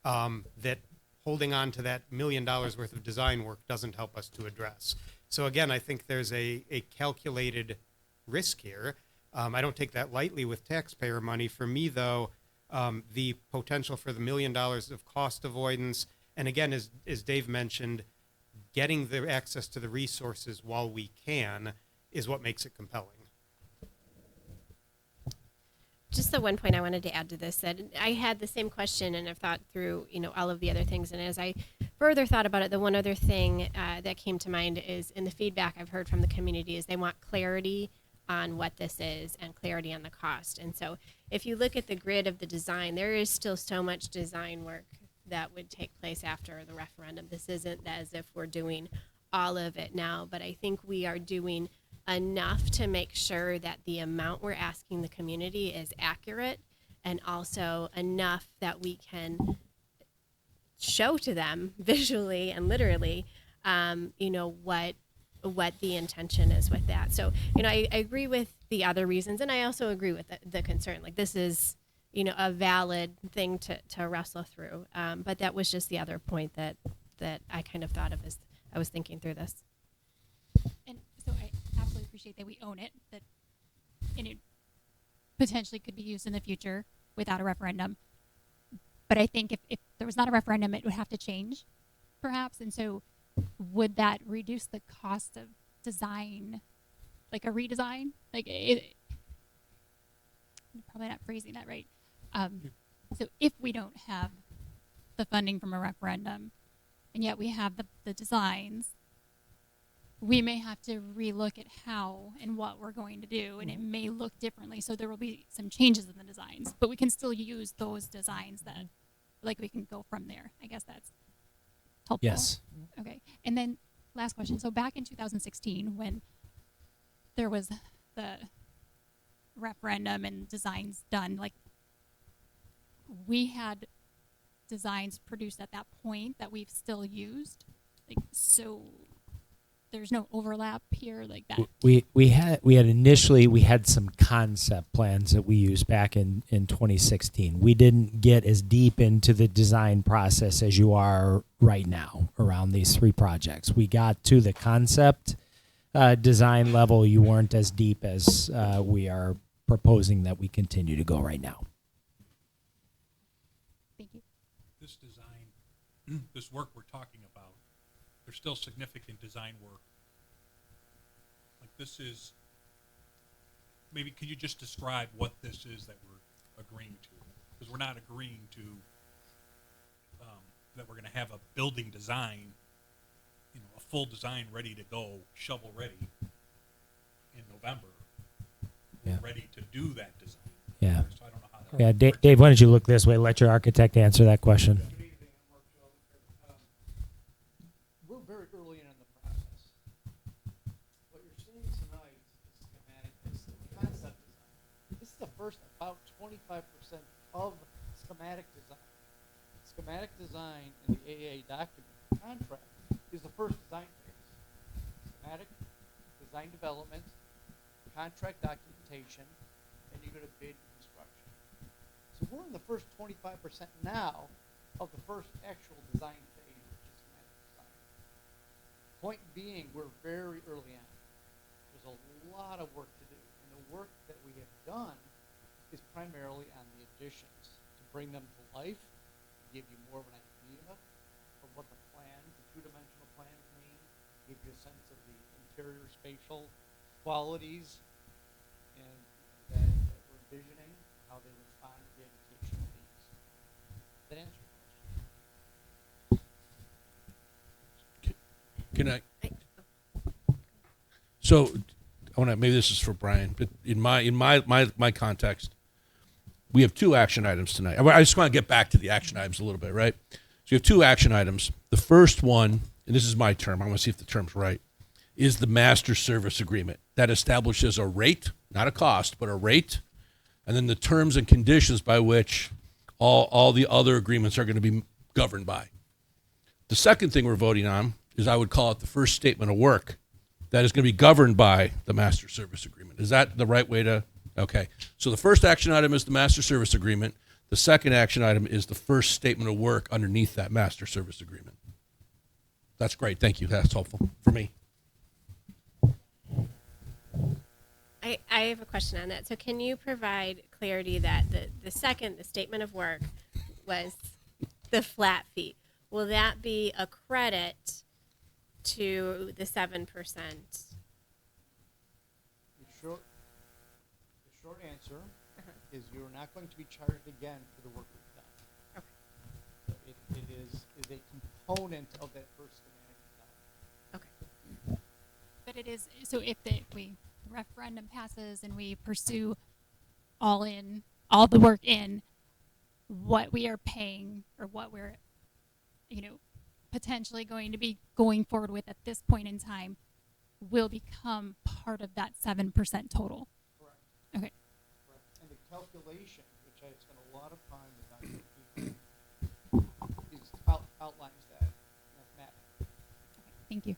that holding on to that $1 million worth of design work doesn't help us to address. So again, I think there's a calculated risk here. I don't take that lightly with taxpayer money. For me, though, the potential for the $1 million of cost avoidance, and again, as Dave mentioned, getting the access to the resources while we can is what makes it compelling. Just the one point I wanted to add to this, that I had the same question and I've thought through, all of the other things. And as I further thought about it, the one other thing that came to mind is, in the feedback I've heard from the community, is they want clarity on what this is and clarity on the cost. And so if you look at the grid of the design, there is still so much design work that would take place after the referendum. This isn't as if we're doing all of it now, but I think we are doing enough to make sure that the amount we're asking the community is accurate, and also enough that we can show to them visually and literally, what the intention is with that. So, I agree with the other reasons, and I also agree with the concern. Like, this is, a valid thing to wrestle through. But that was just the other point that I kind of thought of as I was thinking through this. And so I absolutely appreciate that we own it, and it potentially could be used in the future without a referendum. But I think if there was not a referendum, it would have to change, perhaps. And so would that reduce the cost of design, like a redesign? Like it, I'm probably not phrasing that right. So if we don't have the funding from a referendum, and yet we have the designs, we may have to relook at how and what we're going to do, and it may look differently. So there will be some changes in the designs, but we can still use those designs that, like, we can go from there. I guess that's helpful. Yes. Okay. And then last question. So back in 2016, when there was the referendum and designs done, like, we had designs produced at that point that we've still used. Like, so there's no overlap here like that. We had some concept plans that we used back in 2016. We didn't get as deep into the design process as you are right now around these three projects. We got to the concept design level. You weren't as deep as we are proposing that we continue to go right now. Thank you. This design, this work we're talking about, there's still significant design work. Like, this is, maybe could you just describe what this is that we're agreeing to? Because we're not agreeing to that we're going to have a building design, a full design ready to go, shovel ready in November. Yeah. We're ready to do that design. Yeah. So I don't know how that Yeah, Dave, why don't you look this way? Let your architect answer that question. We're very early in the process. What you're seeing tonight is schematic, is the concept design. This is the first about 25% of schematic design. Schematic design in the AA document contract is the first design phase. Schematic, design development, contract documentation, and you go to bid construction. So we're in the first 25% now of the first actual design phase, which is schematic design. Point being, we're very early on. There's a lot of work to do, and the work that we have done is primarily on the additions to bring them to life, to give you more of an idea of what the plans, the two-dimensional plans mean, give you a sense of the interior spatial qualities and that we're envisioning, how they respond to the educational needs. Does that answer your question? Can I? So, I want to. Maybe this is for Brian, but in my context, we have two action items tonight. I just want to get back to the action items a little bit, right? So you have two action items. The first one, and this is my term. I want to see if the term's right, is the master service agreement that establishes a rate, not a cost, but a rate, and then the terms and conditions by which all the other agreements are going to be governed by. The second thing we're voting on is, I would call it, the first statement of work that is going to be governed by the master service agreement. Is that the right way to? Okay. So the first action item is the master service agreement. The second action item is the first statement of work underneath that master service agreement. That's great. Thank you. That's helpful for me. I have a question on that. So can you provide clarity that the statement of work was the flat fee? Will that be a credit to the 7%? The short answer is you're not going to be charged again for the work we've done. Okay. So it is a component of that first schematic design. Okay. But it is, so if the referendum passes and we pursue all the work in, what we are paying or what we're, potentially going to be going forward with at this point in time will become part of that 7% total. Correct. Okay. Correct. And the calculation, which I spent a lot of time with Dr. Wheaton, outlines that mathematically. Thank you.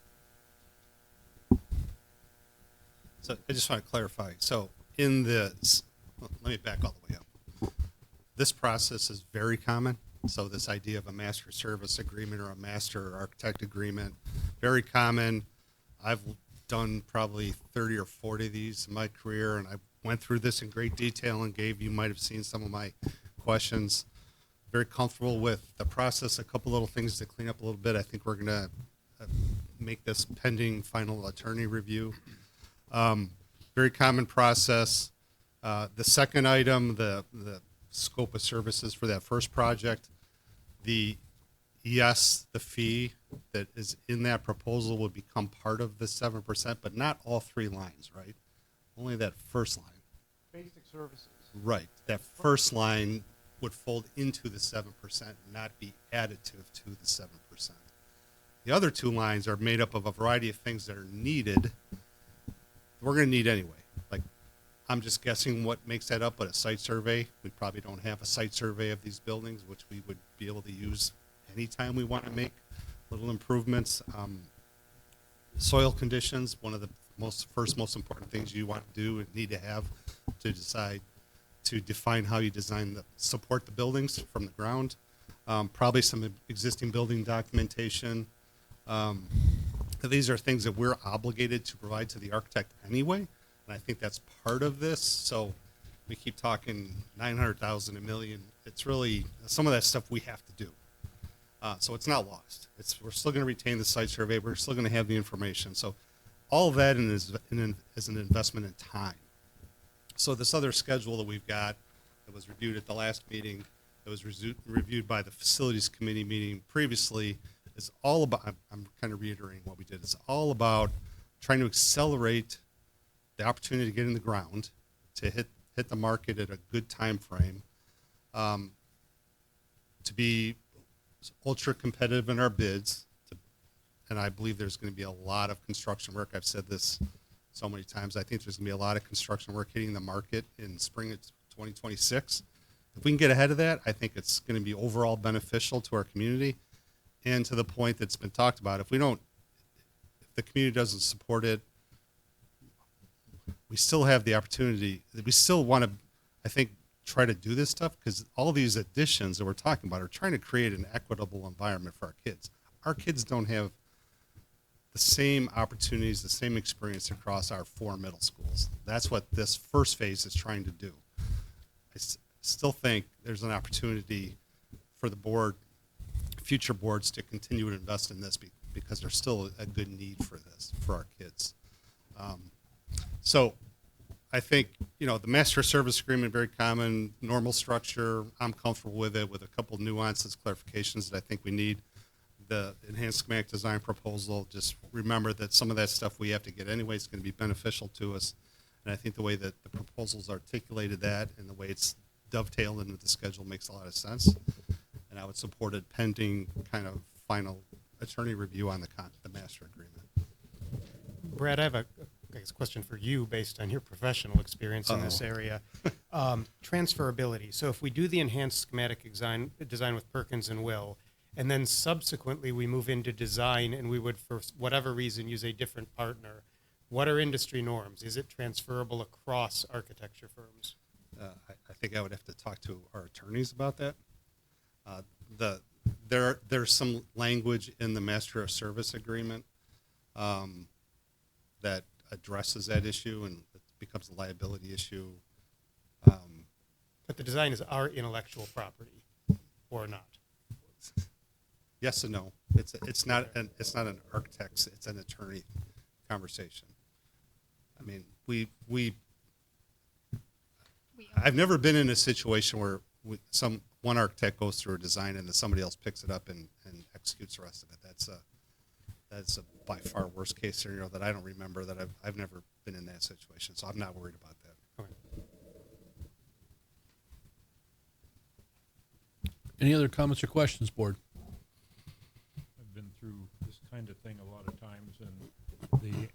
So I just want to clarify. So in this, let me back all the way up. This process is very common. So this idea of a master service agreement or a master architect agreement, very common. I've done probably 30 or 40 of these in my career, and I went through this in great detail and you might have seen some of my questions. Very comfortable with the process. A couple little things to clean up a little bit. I think we're going to make this pending final attorney review. Very common process. The second item, the scope of services for that first project, the fee that is in that proposal would become part of the 7%, but not all 3 lines, right? Only that first line. Basic services. Right. That first line would fold into the 7% and not be additive to the 7%. The other 2 lines are made up of a variety of things that are needed. We're going to need anyway. Like, I'm just guessing what makes that up, but a site survey. We probably don't have a site survey of these buildings, which we would be able to use anytime we want to make little improvements. Soil conditions, one of the most important things you want to do and need to have to decide to define how you support the buildings from the ground. Probably some existing building documentation. These are things that we're obligated to provide to the architect anyway, and I think that's part of this. So we keep talking 900,000, $1 million. It's really some of that stuff we have to do. So it's not lost. We're still going to retain the site survey. We're still going to have the information. So all of that is an investment in time. So this other schedule that we've got that was reviewed at the last meeting, that was reviewed by the facilities committee meeting previously, is all about, I'm kind of reiterating what we did, it's all about trying to accelerate the opportunity to get in the ground, to hit the market at a good time frame, to be ultra competitive in our bids, and I believe there's going to be a lot of construction work. I've said this so many times. I think there's going to be a lot of construction work hitting the market in spring of 2026. If we can get ahead of that, I think it's going to be overall beneficial to our community. And to the point that's been talked about, if the community doesn't support it, we still have the opportunity. We still want to, I think, try to do this stuff, because all these additions that we're talking about are trying to create an equitable environment for our kids. Our kids don't have the same opportunities, the same experience across our 4 middle schools. That's what this first phase is trying to do. I still think there's an opportunity for the board, future boards, to continue to invest in this because there's still a good need for this for our kids. So I think, the master service agreement, very common, normal structure. I'm comfortable with it, with a couple nuances, clarifications that I think we need. The enhanced schematic design proposal, just remember that some of that stuff we have to get anyway. It's going to be beneficial to us. And I think the way that the proposals articulated that and the way it's dovetailed into the schedule makes a lot of sense. And I would support it pending kind of final attorney review on the master agreement. Brad, I have a question for you based on your professional experience in this area. Transferability. So if we do the enhanced schematic design with Perkins and Will, and then subsequently we move into design and we would, for whatever reason, use a different partner, what are industry norms? Is it transferable across architecture firms? I think I would have to talk to our attorneys about that. There's some language in the master of service agreement that addresses that issue, and it becomes a liability issue. But the design is our intellectual property, or not? Yes and no. It's not an architect's. It's an attorney conversation. I mean, I've never been in a situation where one architect goes through a design and then somebody else picks it up and executes the rest of it. That's a by far worst case scenario that I don't remember. That I've never been in that situation, so I'm not worried about that. Okay. Any other comments or questions, board? I've been through this kind of thing a lot of times, and the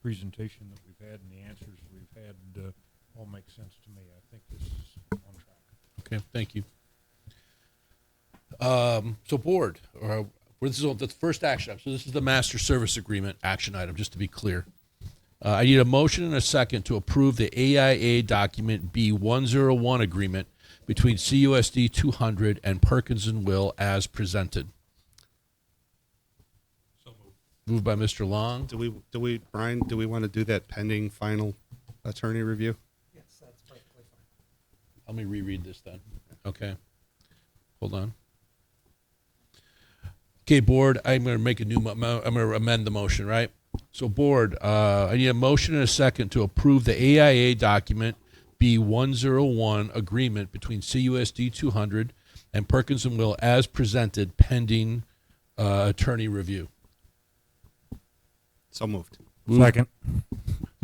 presentation that we've had and the answers we've had all make sense to me. I think this is on track. Okay, thank you. So board, this is the first action item. So this is the master service agreement action item, just to be clear. I need a motion and a second to approve the AIA document B101 agreement between CUSD200 and Perkins and Will as presented. So moved. Moved by Mr. Long. Brian, do we want to do that pending final attorney review? Yes, Let me reread this then. Okay. Hold on. Okay, board, I'm going to make a new, I'm going to amend the motion, right? So board, I need a motion and a second to approve the AIA document B101 agreement between CUSD 200 and Perkins and Will as presented pending attorney review. So moved. Second.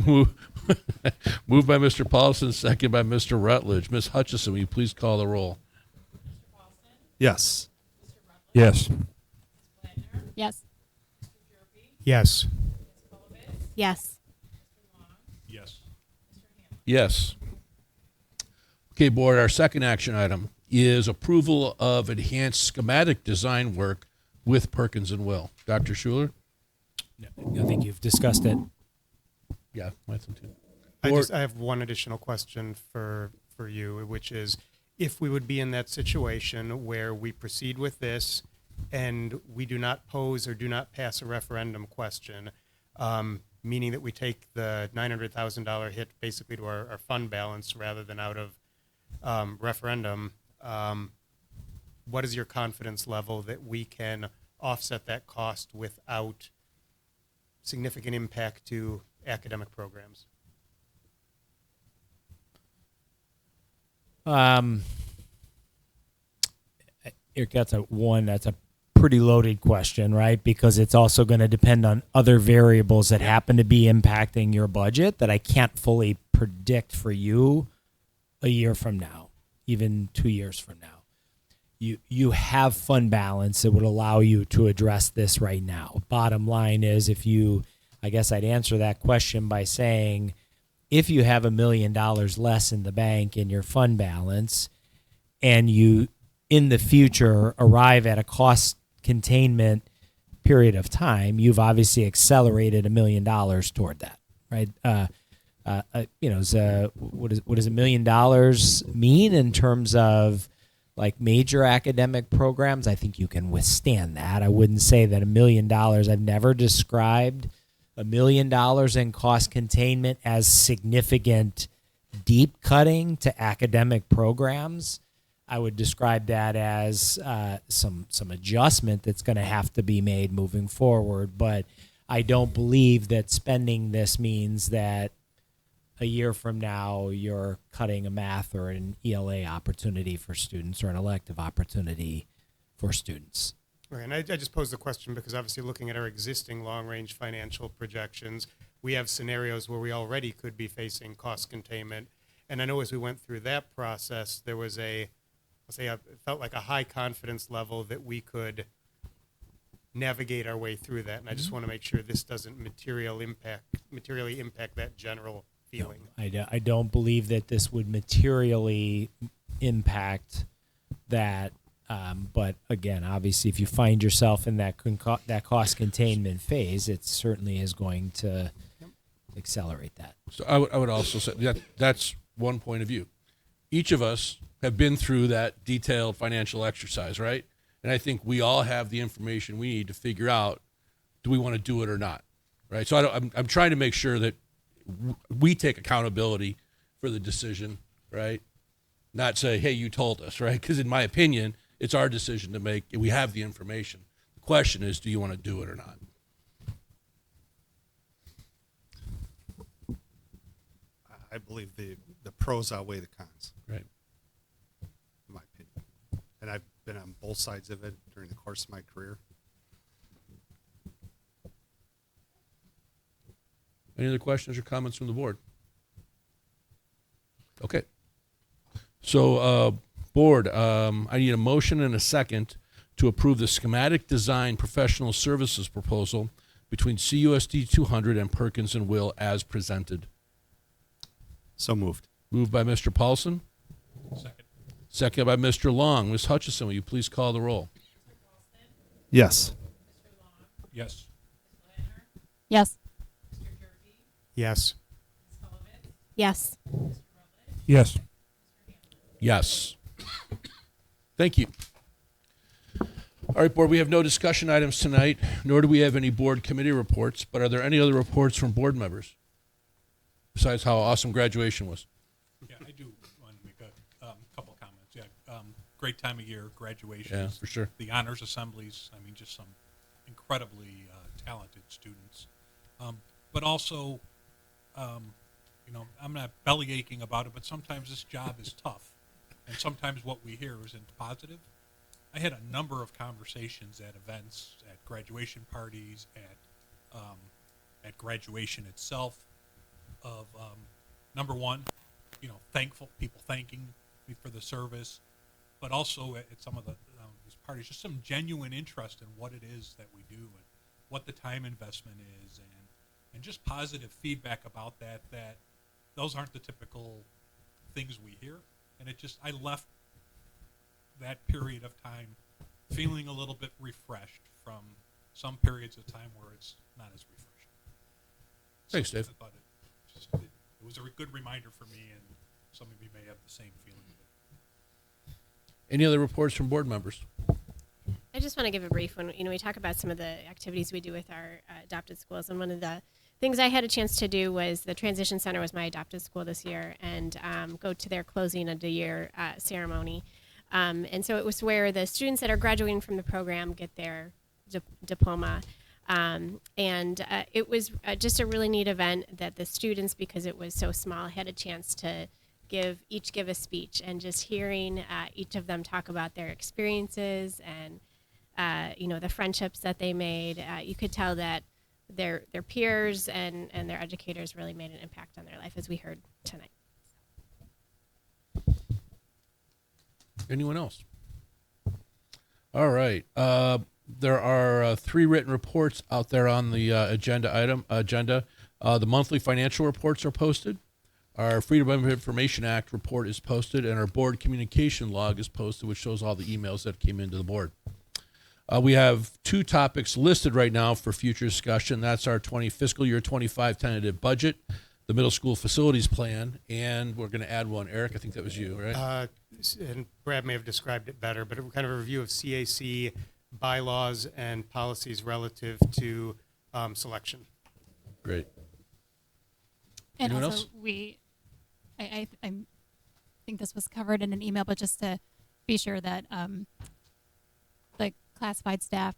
Moved by Mr. Paulson, second by Mr. Rutledge. Ms. Hutchison, will you please call the roll? Yes. Yes. Yes. Yes. Yes. Yes. Yes. Okay, board, our second action item is approval of enhanced schematic design work with Perkins and Will. Dr. Schuler? I think you've discussed it. Yeah, I think too. I have one additional question for you, which is if we would be in that situation where we proceed with this and we do not pose or do not pass a referendum question, meaning that we take the $900,000 hit basically to our fund balance rather than out of referendum, what is your confidence level that we can offset that cost without significant impact to academic programs? Eric, that's a pretty loaded question, right? Because it's also going to depend on other variables that happen to be impacting your budget that I can't fully predict for you a year from now, even 2 years from now. You have fund balance that would allow you to address this right now. Bottom line is I guess I'd answer that question by saying, if you have $1 million less in the bank in your fund balance and you in the future arrive at a cost containment period of time, you've obviously accelerated $1 million toward that, right? What does $1 million mean in terms of like major academic programs? I think you can withstand that. I wouldn't say that $1 million, I've never described $1 million in cost containment as significant deep cutting to academic programs. I would describe that as some adjustment that's going to have to be made moving forward. But I don't believe that spending this means that a year from now you're cutting a math or an ELA opportunity for students or an elective opportunity for students. Right, and I just posed the question because obviously looking at our existing long-range financial projections, we have scenarios where we already could be facing cost containment. And I know as we went through that process, there was it felt like a high confidence level that we could navigate our way through that. And I just want to make sure this doesn't materially impact that general feeling. No, I don't believe that this would materially impact that. But again, obviously, if you find yourself in that cost containment phase, it certainly is going to accelerate that. So I would also say that's one point of view. Each of us have been through that detailed financial exercise, right? And I think we all have the information we need to figure out, do we want to do it or not, right? So I'm trying to make sure that we take accountability for the decision, right? Not say, hey, you told us, right? Because in my opinion, it's our decision to make. We have the information. The question is, do you want to do it or not? I believe the pros outweigh the cons. Right. In my opinion. And I've been on both sides of it during the course of my career. Any other questions or comments from the board? Okay. So, board, I need a motion and a second to approve the schematic design professional services proposal between CUSD 200 and Perkins and Will as presented. So moved. Moved by Mr. Paulson. Second. Second by Mr. Long. Ms. Hutchison, will you please call the roll? Yes. Yes. Yes. Yes. Yes. Yes. Yes. Thank you. All right, board, we have no discussion items tonight, nor do we have any board committee reports, but are there any other reports from board members besides how awesome graduation was? Yeah, I do want to make a great time of year, graduations. Yeah, for sure. The honors assemblies. I mean, just some incredibly talented students. But also, you know, I'm not belly aching about it, but sometimes this job is tough. And sometimes what we hear isn't positive. I had a number of conversations at events, at graduation parties, at graduation itself, of number one, you know, people thanking me for the service, but also at some of the these parties, just some genuine interest in what it is that we do and what the time investment is, and just positive feedback about that those aren't the typical things we hear. And I left that period of time feeling a little bit refreshed from some periods of time where it's not as refreshing. Thanks, Dave. I thought it was a good reminder for me, and some of you may have the same feeling. Any other reports from board members? I just want to give a brief one. You know, we talk about some of the activities we do with our adopted schools, and one of the things I had a chance to do was the Transition Center was my adopted school this year, and go to their closing of the year ceremony. And so it was where the students that are graduating from the program get their diploma. And it was just a really neat event that the students, because it was so small, had a chance to give a speech, and just hearing each of them talk about their experiences and you know, the friendships that they made. You could tell that their peers and their educators really made an impact on their life, as we heard tonight. Anyone else? All right. There are 3 written reports out there on the agenda. The monthly financial reports are posted. Our Freedom of Information Act report is posted, and our board communication log is posted, which shows all the emails that came into the board. We have 2 topics listed right now for future discussion. That's our fiscal year 25 tentative budget, the middle school facilities plan, and we're going to add one. Eric, I think that was you, right? And Brad may have described it better, but kind of a review of CAC bylaws and policies relative to selection. Great. And Anyone also, else? I think this was covered in an email, but just to be sure that the classified staff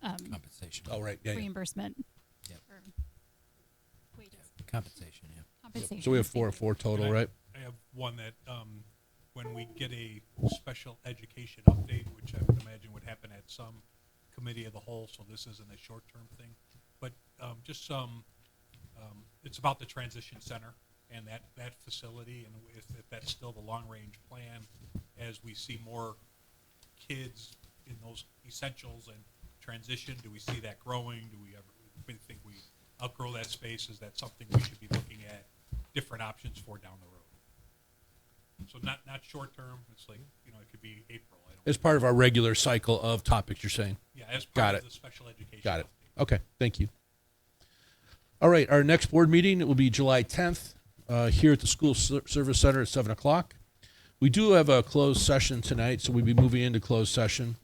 compensation. Oh, right. Yeah, reimbursement. Yep. For wages. Compensation, yeah. Compensation. So we have four total, And right? I have one that when we get a special education update, which I would imagine would happen at some committee of the whole, so this isn't a short-term thing, but just some, it's about the transition center and that facility, and if that's still the long-range plan, as we see more kids in those essentials and transition, do we see that growing? Do we ever think we outgrow that space? Is that something we should be looking at different options for down the road? So not short term. It's like, you know, it could be April. As part of our regular cycle of topics, you're saying? Yeah, as part Got of it. the special education. Got it. Okay, thank you. All right, our next board meeting, it will be July 10th here at the School Service Center at 7 o'clock. We do have a closed session tonight, so we'll be moving into closed session.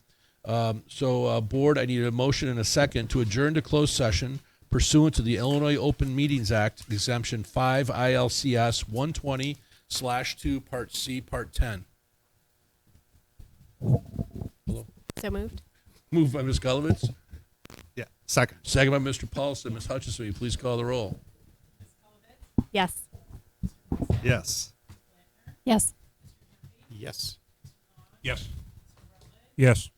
Board, I need a motion and a second to adjourn to closed session pursuant to the Illinois Open Meetings Act, Exemption 5 ILCS 120/2, Part C, Part 10. Hello? So moved. Moved by Ms. Gulovitz. Yeah, second. Second by Mr. Paulson. Ms. Hutchison, will you please call the roll? Yes. Yes. Yes. Yes. Yes. Yes.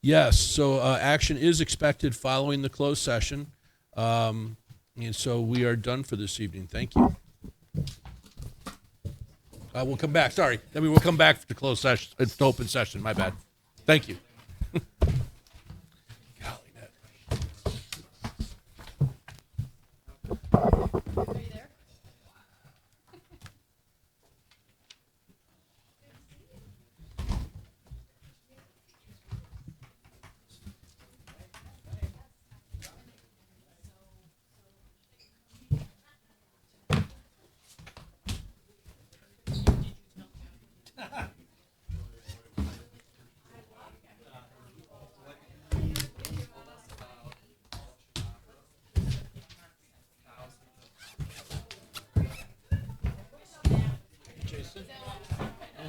Yes, so action is expected following the closed session. And so we are done for this evening. Thank you. We'll come back. Sorry. I mean, we'll come back to closed session. It's the open session. My bad. Thank you. Golly, Ned. Jason,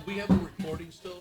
we have a recording still?